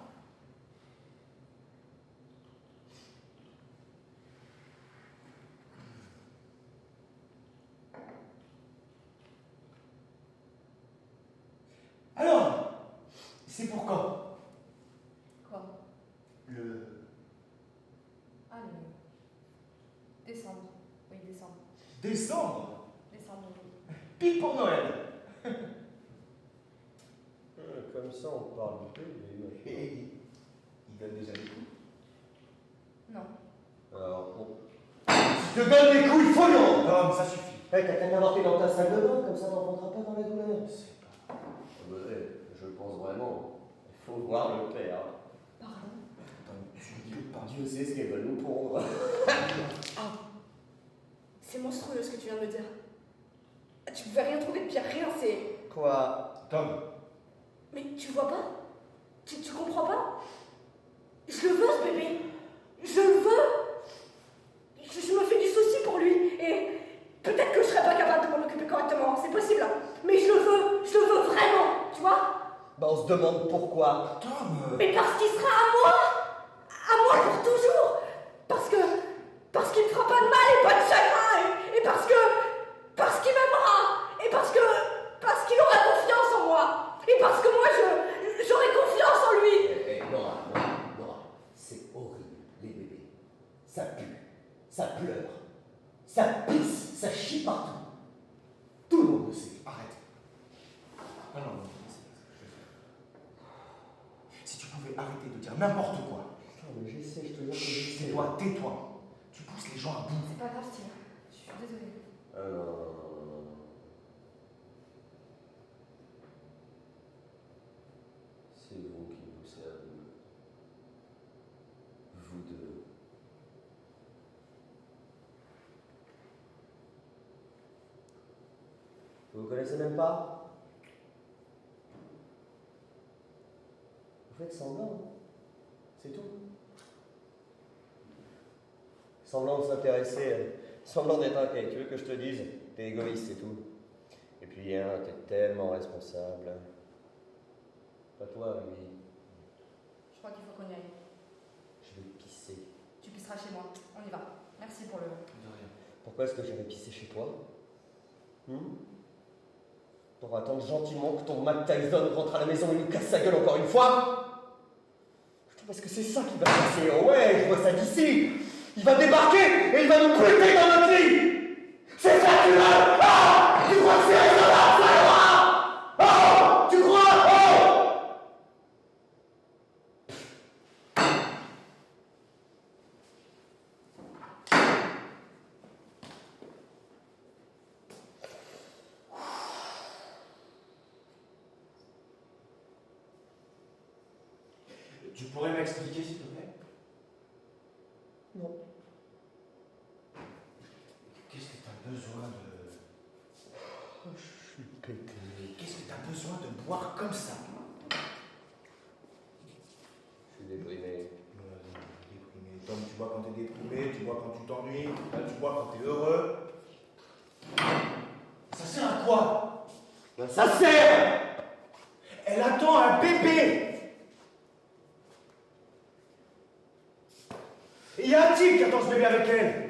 Speaker 3: C'est pour quand?
Speaker 5: Quoi?
Speaker 3: Le...
Speaker 5: Ah, le... Décembre. Oui, décembre.
Speaker 3: Décembre?
Speaker 5: Décembre, oui.
Speaker 3: Pile pour Noël.
Speaker 1: Comme ça, on parle du bébé.
Speaker 3: Et il donne déjà des coups.
Speaker 5: Non.
Speaker 1: Alors, je te donne des couilles folles!
Speaker 3: Tom, ça suffit.
Speaker 1: T'as qu'à t'avorter dans ta salle de bain, comme ça t'en prendras pas dans la douleur.
Speaker 3: C'est pas...
Speaker 1: Je pense vraiment. Il faut voir le père.
Speaker 5: Pardon.
Speaker 3: Tom, tu ne peux pas.
Speaker 1: Dieu sait ce qu'elle va nous pondre.
Speaker 5: Ah. C'est monstrueux ce que tu viens de me dire. Tu pouvais rien trouver de pire, rien, c'est...
Speaker 1: Quoi?
Speaker 3: Tom,
Speaker 5: Mais tu vois pas? Tu comprends pas? Je le veux, ce bébé. Je le veux. Je me fais du souci pour lui. Et peut-être que je serais pas capable de m'en occuper correctement. C'est possible. Mais je le veux vraiment. Tu vois?
Speaker 1: Bah on se demande pourquoi.
Speaker 3: Tom.
Speaker 5: Mais parce qu'il sera à moi. À moi pour toujours. Parce qu'il me fera pas de mal et pas de chagrin. Et parce qu'il m'aimera. Et parce qu'il aura confiance en moi. Et parce que moi, j'aurai confiance en lui.
Speaker 1: Nora, c'est horrible, les bébés. Ça pue, ça pleure, ça pisse, ça chie partout. Tout le monde le sait.
Speaker 3: Arrête. Ah non, si tu pouvais arrêter de dire n'importe quoi.
Speaker 1: Putain, mais j'essaie, je te jure que j'essaie.
Speaker 3: Tais-toi. Tu pousses les gens à bout.
Speaker 5: C'est pas grave, Steve. Je suis désolée.
Speaker 1: Non. C'est vous qui vous servez. Vous deux. Vous vous connaissez même pas? Vous faites semblant, hein. C'est tout. Semblant de s'intéresser, semblant d'être inquiet. Tu veux que je te dise? T'es égoïste, c'est tout. Et puis, hein, t'es tellement responsable. Pas toi, lui.
Speaker 5: Je crois qu'il faut qu'on y aille.
Speaker 1: Je vais pisser.
Speaker 5: Tu pisseras chez moi. On y va. Merci pour le...
Speaker 3: De rien.
Speaker 1: Pourquoi est-ce que j'irais pisser chez toi? Pour attendre gentiment que ton Mac Tyson rentre à la maison et nous casse sa gueule encore une fois? Putain, parce que c'est ça qui va se passer. Oh ouais, je vois ça d'ici. Il va débarquer et il va nous buter dans notre lit. C'est ça que tu veux? Ah! Tu crois que c'est raisonnable, ça, Laura? Oh! Tu crois? Oh!
Speaker 3: Tu pourrais m'expliquer, s'il te plaît?
Speaker 1: Non.
Speaker 3: Qu'est-ce que t'as besoin de...
Speaker 1: Je suis pété.
Speaker 3: Qu'est-ce que t'as besoin de boire comme ça?
Speaker 1: Je suis déprimé.
Speaker 3: Déprimé. Tom, tu bois quand t'es déprimé, tu bois quand tu t'ennuies, là, tu bois quand t'es heureux. Ça sert à quoi?
Speaker 1: Ça sert!
Speaker 3: Elle attend un bébé! Et il y a un type qui attend ce bébé avec elle!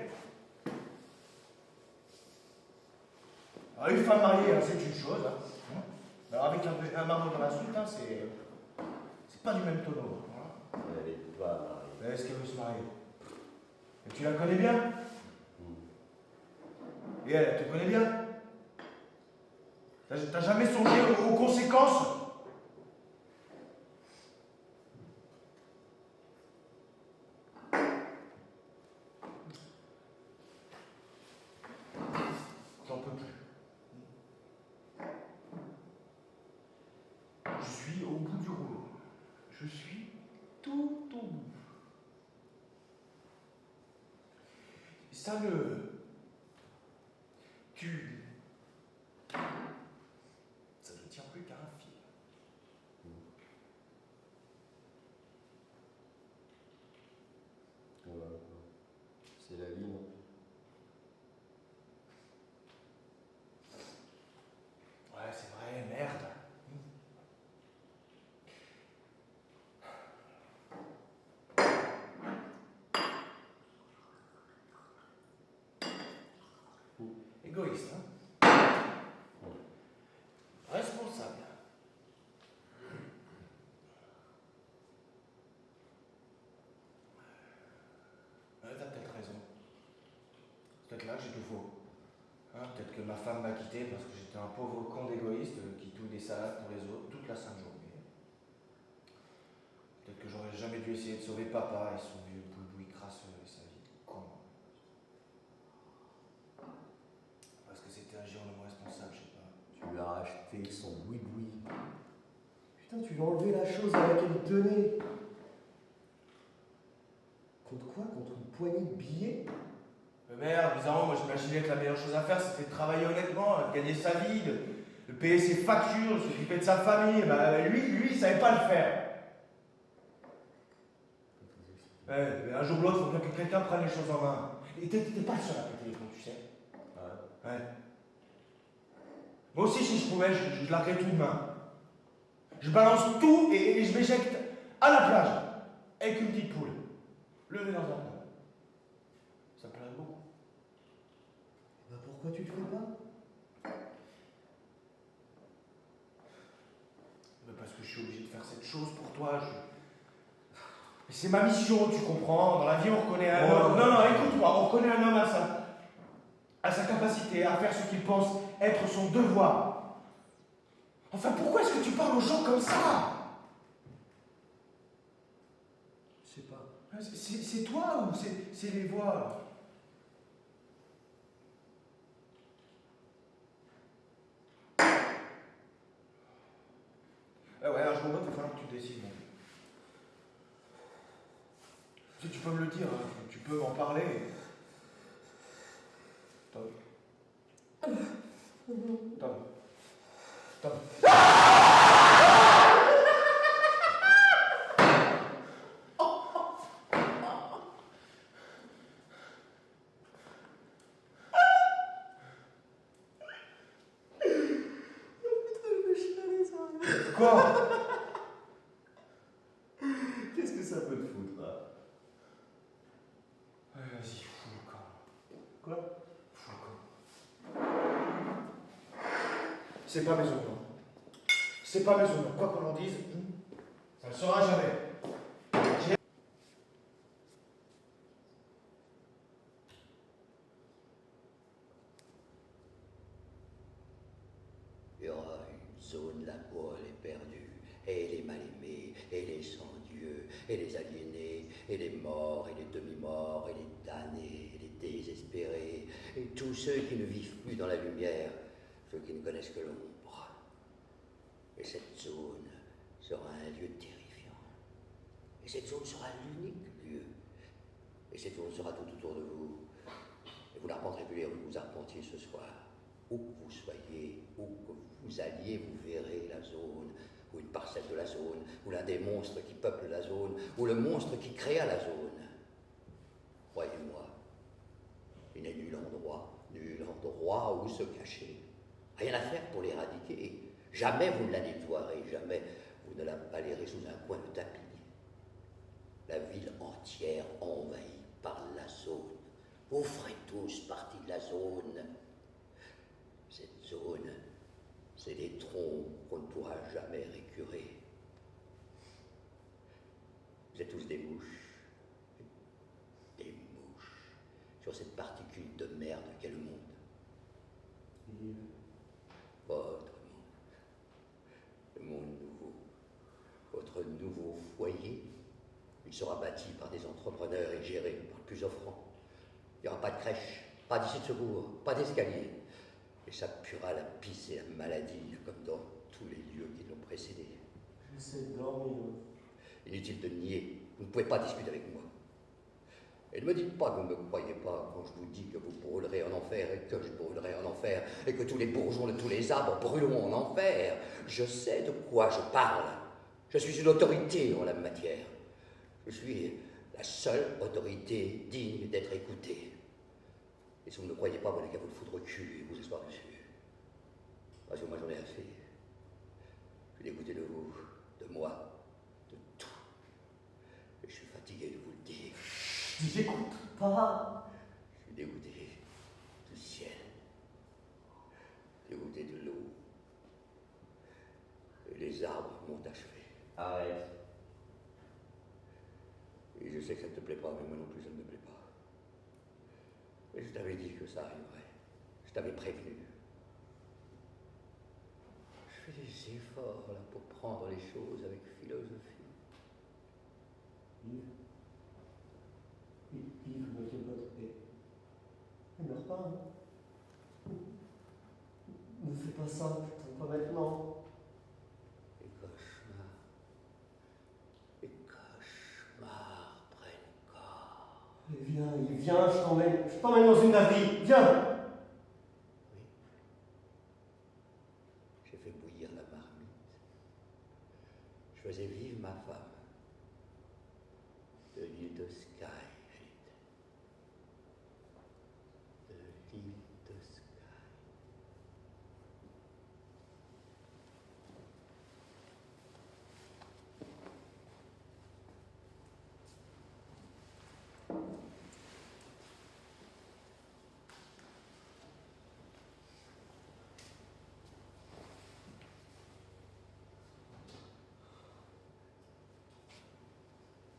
Speaker 3: Alors, une femme mariée, hein, c'est une chose. Hein. Alors, avec un marmot dans la soupe, hein, c'est pas du même tonneau. Hein.
Speaker 1: Elle est pas mariée.
Speaker 3: Est-ce qu'elle veut se marier? Et tu la connais bien? Et elle te connaît bien? T'as jamais songé aux conséquences? J'en peux plus. Je suis au bout du rouleau. Je suis tout au bout. Ça ne... Ça ne tient plus qu'à un fil.
Speaker 1: Ouais, c'est la vie, non?
Speaker 3: Ouais, c'est vrai, merde. Égoïste, hein? Responsable. là, j'ai tout faux. Hein, peut-être que ma femme m'a quitté parce que j'étais un pauvre con d'égoïste qui touille des salades pour les autres toute la sainte journée. Peut-être que j'aurais jamais dû essayer de sauver papa et son vieux boui-boui crasseux et sa vie de con. Parce que c'était un géant responsable, je sais pas.
Speaker 1: Tu lui as acheté son boui-boui. Putain, tu lui as enlevé la chose à laquelle il tenait. Contre quoi? Contre une poignée de billets?
Speaker 3: Mais merde, bizarrement, moi j'imaginais que la meilleure chose à faire c'était de travailler honnêtement, de gagner sa vie, de payer ses factures, de s'occuper de sa famille. Bah, lui, il savait pas le faire. Ouais, mais un jour ou l'autre, il faut bien que quelqu'un prenne les choses en main. Et t'es pas le seul à péter les plombs, tu sais. Ouais. Moi aussi, si je pouvais, je larguerais tout demain. Je balance tout et je m'éjecte à la plage, avec une petite poule, levée dans un plat. Ça me plairait beaucoup.
Speaker 1: Bah pourquoi tu le fais pas?
Speaker 3: Parce que je suis obligé de faire cette chose pour toi. Mais c'est ma mission, tu comprends. Dans la vie, on reconnaît un homme. Non, écoute-moi, on reconnaît un homme à sa capacité à faire ce qu'il pense être son devoir. Enfin, pourquoi est-ce que tu parles aux gens comme ça?
Speaker 1: Je sais pas.
Speaker 3: C'est toi ou c'est les voix? Ouais, un jour ou l'autre, il va falloir que tu te décides, mon vieux. Si tu peux me le dire, hein, tu peux m'en parler. Tom. Tom. Tom. Quoi?
Speaker 1: Qu'est-ce que ça peut te foutre, là?
Speaker 3: Vas-y, fous le camp.
Speaker 1: Quoi?
Speaker 3: Fous le camp. C'est pas mes honneurs. C'est pas mes honneurs. Quoi qu'on en dise, ça ne sera jamais.
Speaker 2: Il y aura une zone là où elle est perdue, et les mal-aimés, et les sans-dieux, et les aliénés, et les morts, et les demi-morts, et les damnés, et les désespérés, et tous ceux qui ne vivent plus dans la lumière, ceux qui ne connaissent que l'ombre. Et cette zone sera un lieu terrifiant. Et cette zone sera l'unique lieu. Et cette zone sera tout autour de vous. Et vous n'arpenterez plus les rues que vous arpentiez ce soir. Où que vous soyez, où que vous alliez, vous verrez la zone, ou une parcelle de la zone, ou l'un des monstres qui peuplent la zone, ou le monstre qui créa la zone. Croyez-moi, il n'est nul endroit où se cacher. Rien à faire pour l'éradiquer. Jamais vous ne la nettoierez, jamais vous ne la balayerez sous un coin de tapis. La ville entière envahie par la zone. Vous ferez tous partie de la zone. Cette zone, c'est des troncs qu'on ne pourra jamais récurer. Vous êtes tous des mouches. Des mouches. Sur cette particule de merde qu'est le monde. Votre monde. Le monde nouveau. Votre nouveau foyer. Il sera bâti par des entrepreneurs et géré par le plus offrant. Il n'y aura pas de crèche, pas d'issue de secours, pas d'escalier. Et ça puera la pisse et la maladie, comme dans tous les lieux qui l'ont précédé.
Speaker 1: J'essaie de dormir.
Speaker 2: Inutile de nier, vous ne pouvez pas discuter avec moi. Et ne me dites pas que vous ne me croyez pas quand je vous dis que vous brûlerez en enfer et que je brûlerai en enfer et que tous les bourgeons de tous les arbres brûleront en enfer. Je sais de quoi je parle. Je suis une autorité en la matière. Je suis la seule autorité digne d'être écoutée. Et si vous ne me croyez pas, vous n'avez qu'à vous le foutre au cul et vous asseoir dessus. Parce que moi j'en ai assez. Je suis dégoûté de vous, de moi, de tout. Et je suis fatigué de vous le dire.
Speaker 1: J'écoute pas.
Speaker 2: Je suis dégoûté du ciel. Dégoûté de l'eau. Et les arbres m'ont achevé.
Speaker 1: Arrête.
Speaker 2: Et je sais que ça ne te plaît pas, mais moi non plus ça ne me plaît pas. Et je t'avais dit que ça arriverait. Je t'avais prévenu. Je fais des efforts là pour prendre les choses avec philosophie.
Speaker 1: Yves, monsieur votre paix. Ne meurs pas, hein. Ne fais pas ça, putain, pas maintenant.
Speaker 2: Les cauchemars prennent corps.
Speaker 1: Mais viens, Yves, viens, je t'emmène dans une laverie, viens.
Speaker 2: Oui. J'ai fait bouillir la marmite. Je faisais vivre ma femme. De l'île de Skye, elle était. De l'île de Skye.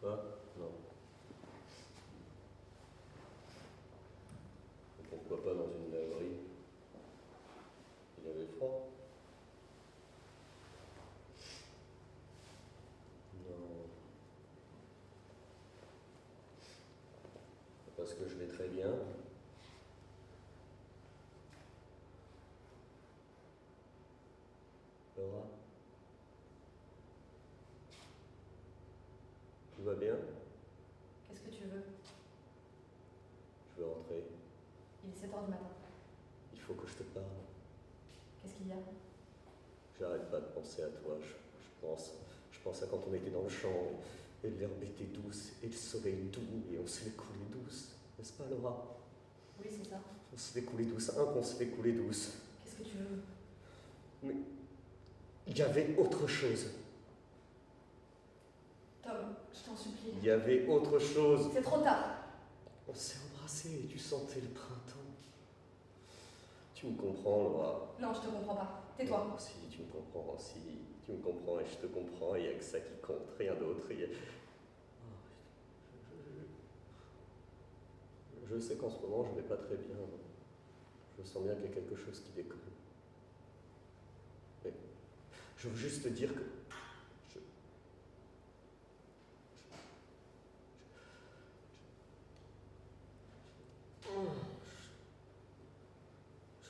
Speaker 6: Quoi? Non. Pourquoi pas dans une laverie? Il avait froid? Non. Parce que je vais très bien. Laura? Tout va bien?
Speaker 5: Qu'est-ce que tu veux?
Speaker 6: Je veux rentrer.
Speaker 5: Il est 7h du matin.
Speaker 6: Il faut que je te parle.
Speaker 5: Qu'est-ce qu'il y a?
Speaker 6: J'arrête pas de penser à toi. Je pense à quand on était dans le champ et l'herbe était douce et le soleil doux et on se fait couler douce. N'est-ce pas, Laura?
Speaker 5: Oui, c'est ça.
Speaker 6: On se fait couler douce, qu'on se fait couler douce.
Speaker 5: Qu'est-ce que tu veux?
Speaker 6: Mais il y avait autre chose.
Speaker 5: Tom, je t'en supplie.
Speaker 6: Il y avait autre chose.
Speaker 5: C'est trop tard.
Speaker 6: On s'est embrassés et tu sentais le printemps. Tu me comprends, Laura?
Speaker 5: Non, je te comprends pas. Tais-toi.
Speaker 6: Si, tu me comprends, si. Tu me comprends et je te comprends, il n'y a que ça qui compte, rien d'autre. Je sais qu'en ce moment, je vais pas très bien. Je sens bien qu'il y a quelque chose qui déconne. Mais je veux juste te dire que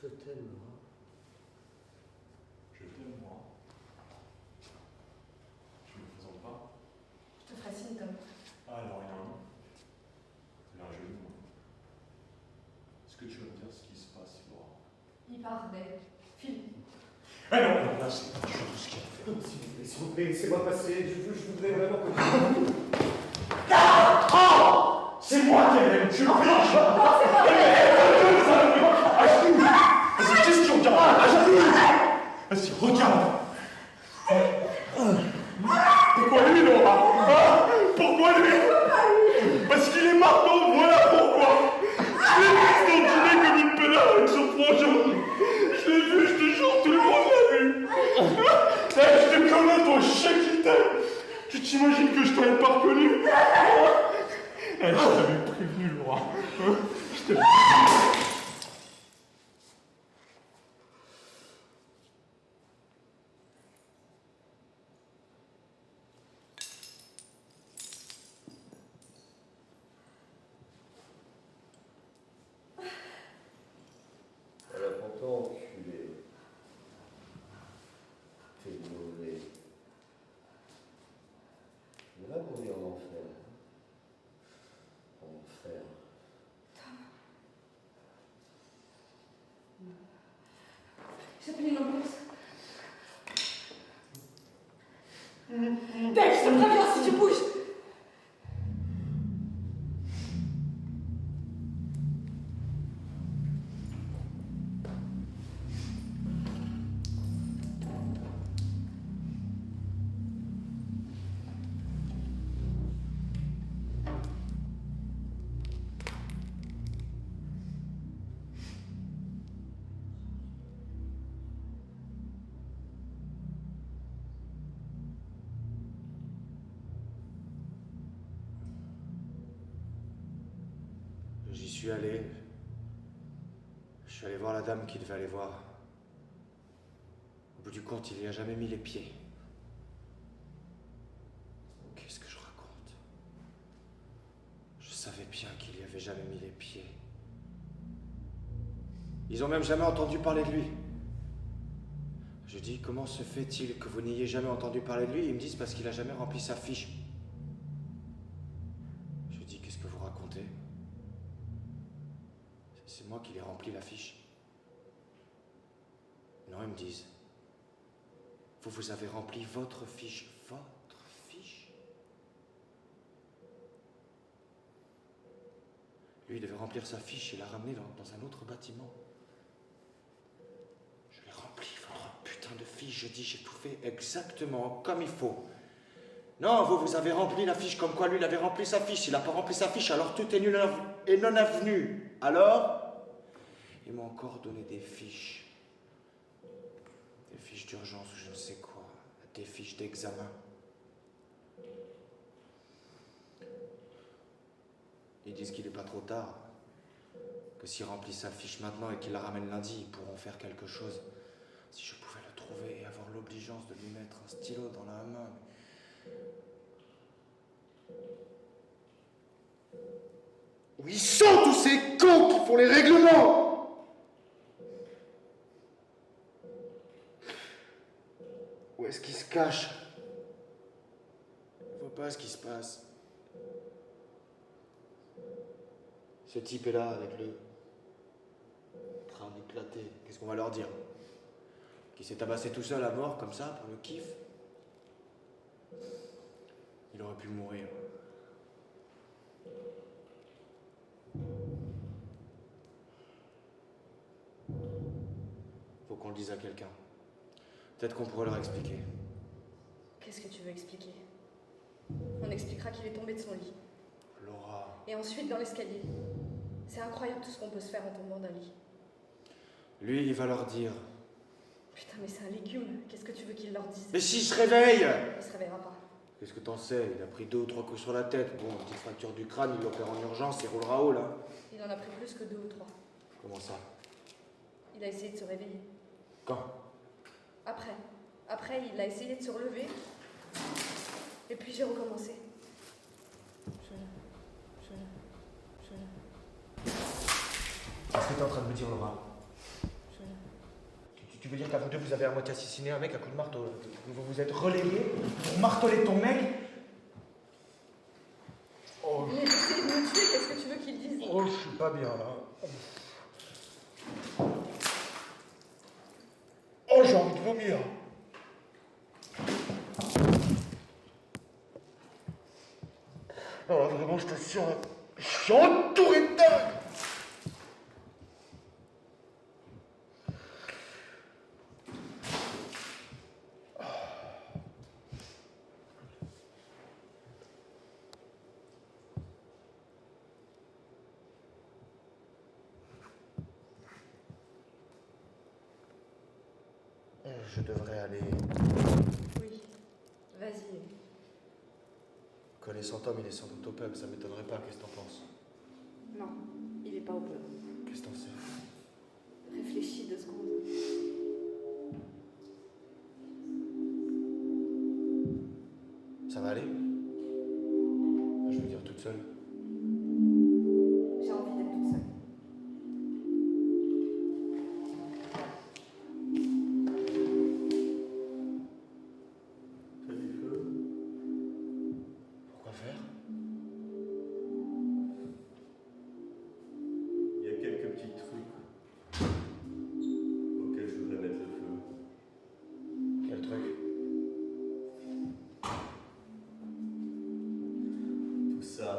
Speaker 6: je t'aime, Laura.
Speaker 4: Je t'aime, moi. Tu me présentes pas?
Speaker 5: Je te ferai signe, Tom.
Speaker 4: Ah, alors, il y a un nom. Il a un joli nom. Est-ce que tu vas me dire ce qui se passe, Laura?
Speaker 5: Il part d'elle. File.
Speaker 4: Ah non, non, là, c'est pas du tout ce qu'il y a à faire.
Speaker 1: S'il vous plaît, laissez-moi passer, je voudrais vraiment que...
Speaker 4: C'est moi qui aime, tu le prie. Vas-y, qu'est-ce que tu regardes? Vas-y, regarde. Pourquoi lui, Laura? Hein? Pourquoi lui? Parce qu'il est marteau, voilà pourquoi. Je l'ai vu se dîner comme une pédale avec son frangin. Je l'ai vu, je te jure, tout le monde l'a vu. Je te connais, toi, je sais qui t'aime. Tu t'imagines que je t'avais pas reconnu? Je t'avais prévenu, Laura. Je t'avais prévenu.
Speaker 6: Elle a pourtant enculé. T'es mauvais. Tu vas mourir en enfer. En enfer.
Speaker 5: J'appelle une ambulance. Dave, je te préviens si tu bouges.
Speaker 3: J'y suis allé. suis allé voir la dame qui devait aller voir. Au bout du compte, il n'y a jamais mis les pieds. Qu'est-ce que je raconte? Je savais bien qu'il n'y avait jamais mis les pieds. Ils ont même jamais entendu parler de lui. Je dis, comment se fait-il que vous n'ayez jamais entendu parler de lui? Ils me disent parce qu'il a jamais rempli sa fiche. Je dis, qu'est-ce que vous racontez? C'est moi qui l'ai rempli la fiche. Non, ils me disent, vous avez rempli votre fiche. Votre fiche? Lui, il devait remplir sa fiche et la ramener dans un autre bâtiment. Je l'ai rempli, votre putain de fiche. Je dis, j'ai tout fait exactement comme il faut. Non, vous avez rempli la fiche comme quoi lui, il avait rempli sa fiche. Il n'a pas rempli sa fiche, alors tout est nul et non avenu. Alors, ils m'ont encore donné des fiches. Des fiches d'urgence ou je ne sais quoi. Des fiches d'examen. Ils disent qu'il n'est pas trop tard. Que s'il remplit sa fiche maintenant et qu'il la ramène lundi, ils pourront faire quelque chose. Si je pouvais le trouver et avoir l'obligeance de lui mettre un stylo dans la main. Où ils sont tous ces cons qui font les règlements? Où est-ce qu'ils se cachent? Je ne vois pas ce qui se passe. Ce type est là avec le crâne éclaté. Qu'est-ce qu'on va leur dire? Qu'il s'est tabassé tout seul à mort comme ça pour le kiff? Il aurait pu mourir. Faut qu'on le dise à quelqu'un. Peut-être qu'on pourrait leur expliquer.
Speaker 5: Qu'est-ce que tu veux expliquer? On expliquera qu'il est tombé de son lit.
Speaker 3: Laura.
Speaker 5: Et ensuite dans l'escalier. C'est incroyable tout ce qu'on peut se faire en tombant d'un lit.
Speaker 3: Lui, il va leur dire.
Speaker 5: Putain, mais c'est un légume. Qu'est-ce que tu veux qu'il leur dise?
Speaker 3: Mais s'il se réveille!
Speaker 5: Il se réveillera pas.
Speaker 3: Qu'est-ce que t'en sais? Il a pris 2 ou 3 coups sur la tête. Bon, une petite fracture du crâne, il l'opère en urgence, il roulera haut, là.
Speaker 5: Il en a pris plus que 2 ou 3.
Speaker 3: Comment ça?
Speaker 5: Il a essayé de se réveiller.
Speaker 3: Quand?
Speaker 5: Après, il a essayé de se relever. Et puis j'ai recommencé.
Speaker 3: Qu'est-ce que t'es en train de me dire, Laura? Tu veux dire qu'à vous deux, vous avez à moitié assassiné un mec à coup de marteau? Vous vous êtes relayés pour marteler ton mec? Oh,
Speaker 5: Il a essayé de me tuer, qu'est-ce que tu veux qu'il dise?
Speaker 3: oh, je suis pas bien, là. Oh, j'ai envie de vomir. Oh, vraiment, je t'assure, je suis entouré de dingue. Je devrais aller.
Speaker 5: Oui, vas-y.
Speaker 3: Connaissant Tom, il est sans doute au pub, ça m'étonnerait pas. Qu'est-ce que t'en penses?
Speaker 5: Non, il est pas au pub.
Speaker 3: Qu'est-ce que t'en sais?
Speaker 5: Réfléchis 2 secondes.
Speaker 3: Ça va aller? Je veux dire toute seule.
Speaker 5: J'ai envie d'être toute seule.
Speaker 1: T'as du feu?
Speaker 3: Pourquoi faire?
Speaker 1: Il y a quelques petits trucs auxquels je voudrais mettre le feu.
Speaker 3: Quel truc?
Speaker 1: Tout ça,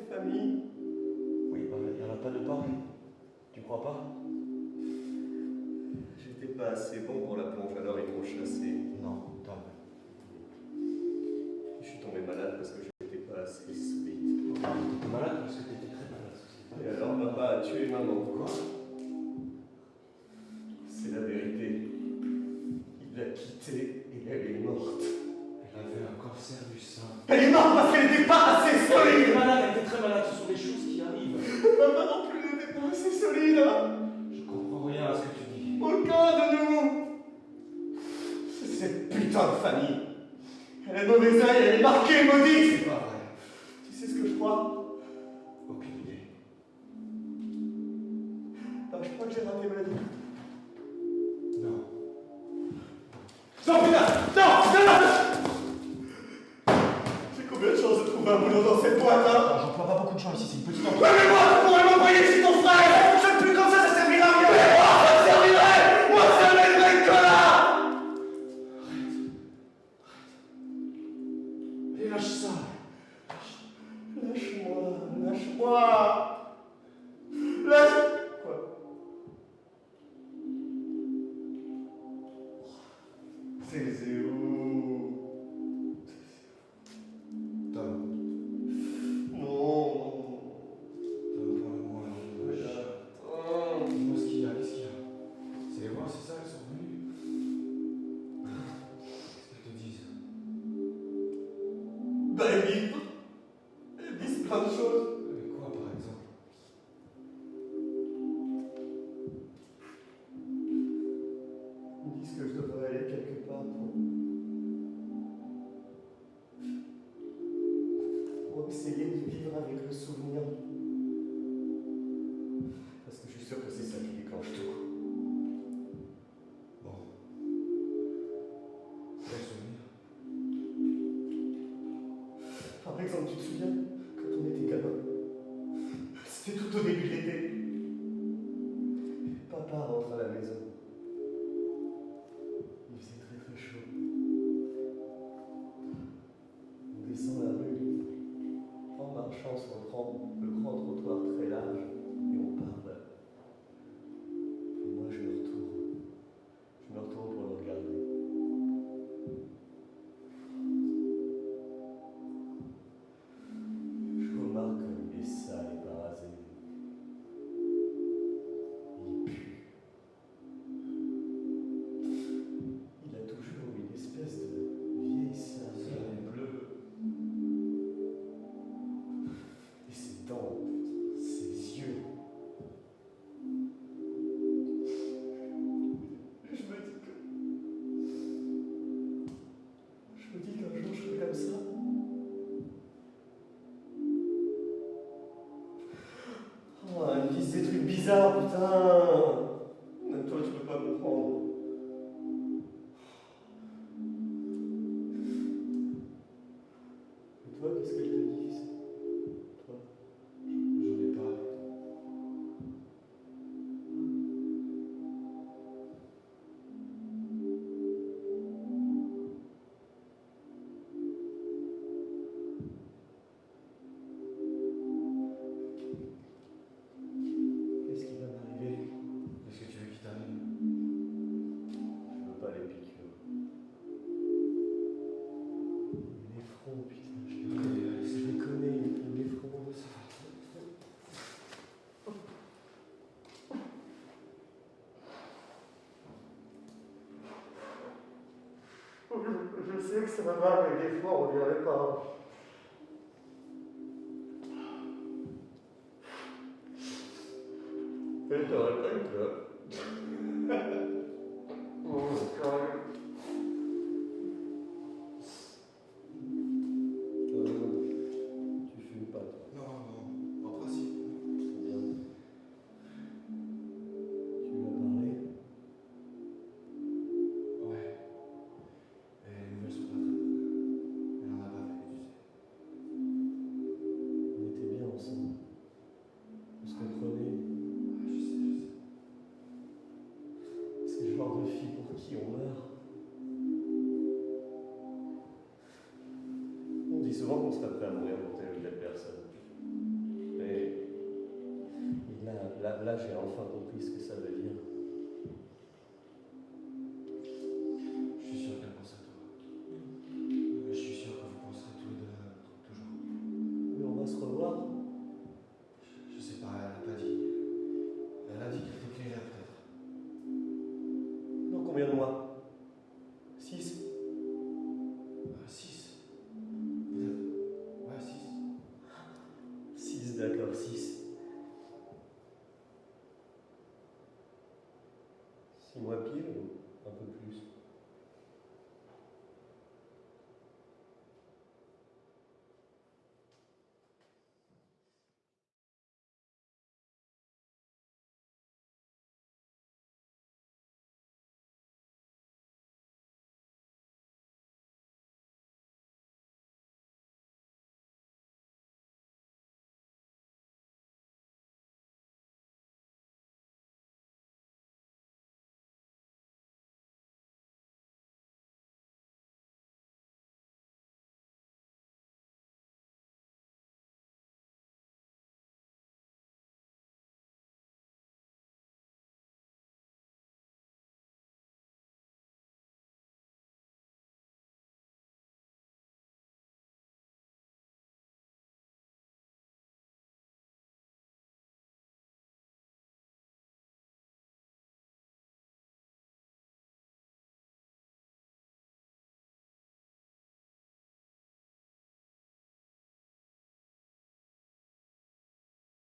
Speaker 1: famille.
Speaker 6: Oui, bah, il n'y en a pas de pareil. Tu crois pas?
Speaker 1: J'étais pas assez bon pour la plonge, alors ils m'ont chassé.
Speaker 6: Non, Tom.
Speaker 1: Je suis tombé malade parce que j'étais pas assez solide.
Speaker 6: T'étais malade parce que t'étais très malade.
Speaker 1: Et alors papa a tué maman.
Speaker 6: Quoi?
Speaker 1: C'est la vérité. Il l'a quittée et elle est morte.
Speaker 4: Elle avait un cancer du sein.
Speaker 1: Elle est morte parce qu'elle n'était pas assez
Speaker 6: Elle était
Speaker 1: solide.
Speaker 6: malade, elle était très malade, ce sont des choses qui arrivent.
Speaker 1: Papa non plus n'était pas assez solide. Hein.
Speaker 6: Je comprends rien à ce que tu dis.
Speaker 1: Aucun de nous. C'est cette putain de famille. Elle a de mauvais œil, elle est marquée, maudite.
Speaker 6: C'est pas vrai.
Speaker 1: Tu sais ce que je crois?
Speaker 6: Aucune idée.
Speaker 1: Ah, je crois que j'ai raté ma vie.
Speaker 6: Non.
Speaker 1: Non, putain! Non! J'ai combien de chances de trouver un boulot dans cette boîte, hein?
Speaker 3: J'emploie pas beaucoup de gens ici, c'est une petite
Speaker 1: Ouais,
Speaker 3: entreprise.
Speaker 1: mais moi, tu pourrais m'envoyer chez ton frère! Ça fonctionne plus comme ça servira à rien! Mais moi, ça me servirait! Moi, ça m'aiderait, connard!
Speaker 6: Et lâche ça.
Speaker 1: Lâche-moi, lâche-moi! Lâche... Quoi? C'est zéro.
Speaker 6: Tom.
Speaker 1: Non.
Speaker 6: Tom, parle-moi.
Speaker 1: Attends.
Speaker 6: Dis-moi ce qu'il y a, qu'est-ce qu'il y a? C'est les voir, c'est ça, elles sont venues. Qu'est-ce qu'elles te disent?
Speaker 1: Bah, ils disent plein de choses.
Speaker 6: Mais quoi, par exemple?
Speaker 1: Ils disent que je devrais aller quelque part pour essayer de vivre avec le souvenir. Parce que je suis sûr que c'est ça qui déclenche tout.
Speaker 6: Bon. Quel souvenir?
Speaker 1: Par exemple, tu te souviens, quand on était gamin, c'était tout au début de l'été. Papa rentre à la maison. Il faisait très très chaud. On descend la rue, en marchant sur le grand trottoir très large, et on parle. Et moi je me retourne. Je me retourne pour le regarder. Je remarque qu'il est sale et pas rasé. Il pue. Il a toujours une espèce de vieille cervelle bleue. Et ses dents, ses yeux. Je me dis qu'un jour je serai comme ça. Oh, ils me disent des trucs bizarres, putain. Même toi, tu peux pas comprendre. Et toi, qu'est-ce qu'elles te disent? Toi?
Speaker 6: J'en ai pas.
Speaker 1: Qu'est-ce qui va m'arriver?
Speaker 6: Qu'est-ce que tu veux qu'il t'arrive?
Speaker 1: Je veux pas les piqûres. Les fronts, putain, je les connais. Je les connais, les fronts. Je sais que ça va mal, mais des fois, on dirait pas. Et t'aurais pas une clope? Oh, quand même. Tu fumes pas, toi.
Speaker 6: Non, en principe.
Speaker 1: Très bien. Tu lui as parlé?
Speaker 6: Ouais. Et les nouvelles sont pas très bonnes. Elle en a pas fait, tu sais.
Speaker 1: On était bien ensemble. On se comprenait.
Speaker 6: Ouais, je sais.
Speaker 1: C'est le genre de fille pour qui on meurt. On dit souvent qu'on serait prêt à mourir pour telle ou telle personne.
Speaker 6: Là, j'ai enfin compris ce que ça veut dire.
Speaker 3: Je suis sûr qu'elle pense à toi. Je suis sûr que vous penserez tous les deux toujours.
Speaker 6: Mais on va se revoir.
Speaker 3: Je sais pas, elle a pas dit. Elle a dit qu'il t'écrirait peut-être.
Speaker 6: Dans combien de mois 6.
Speaker 3: 6. Peut-être. Ouais, 6.
Speaker 6: 6, d'accord, 6. 6 mois pile ou un peu plus?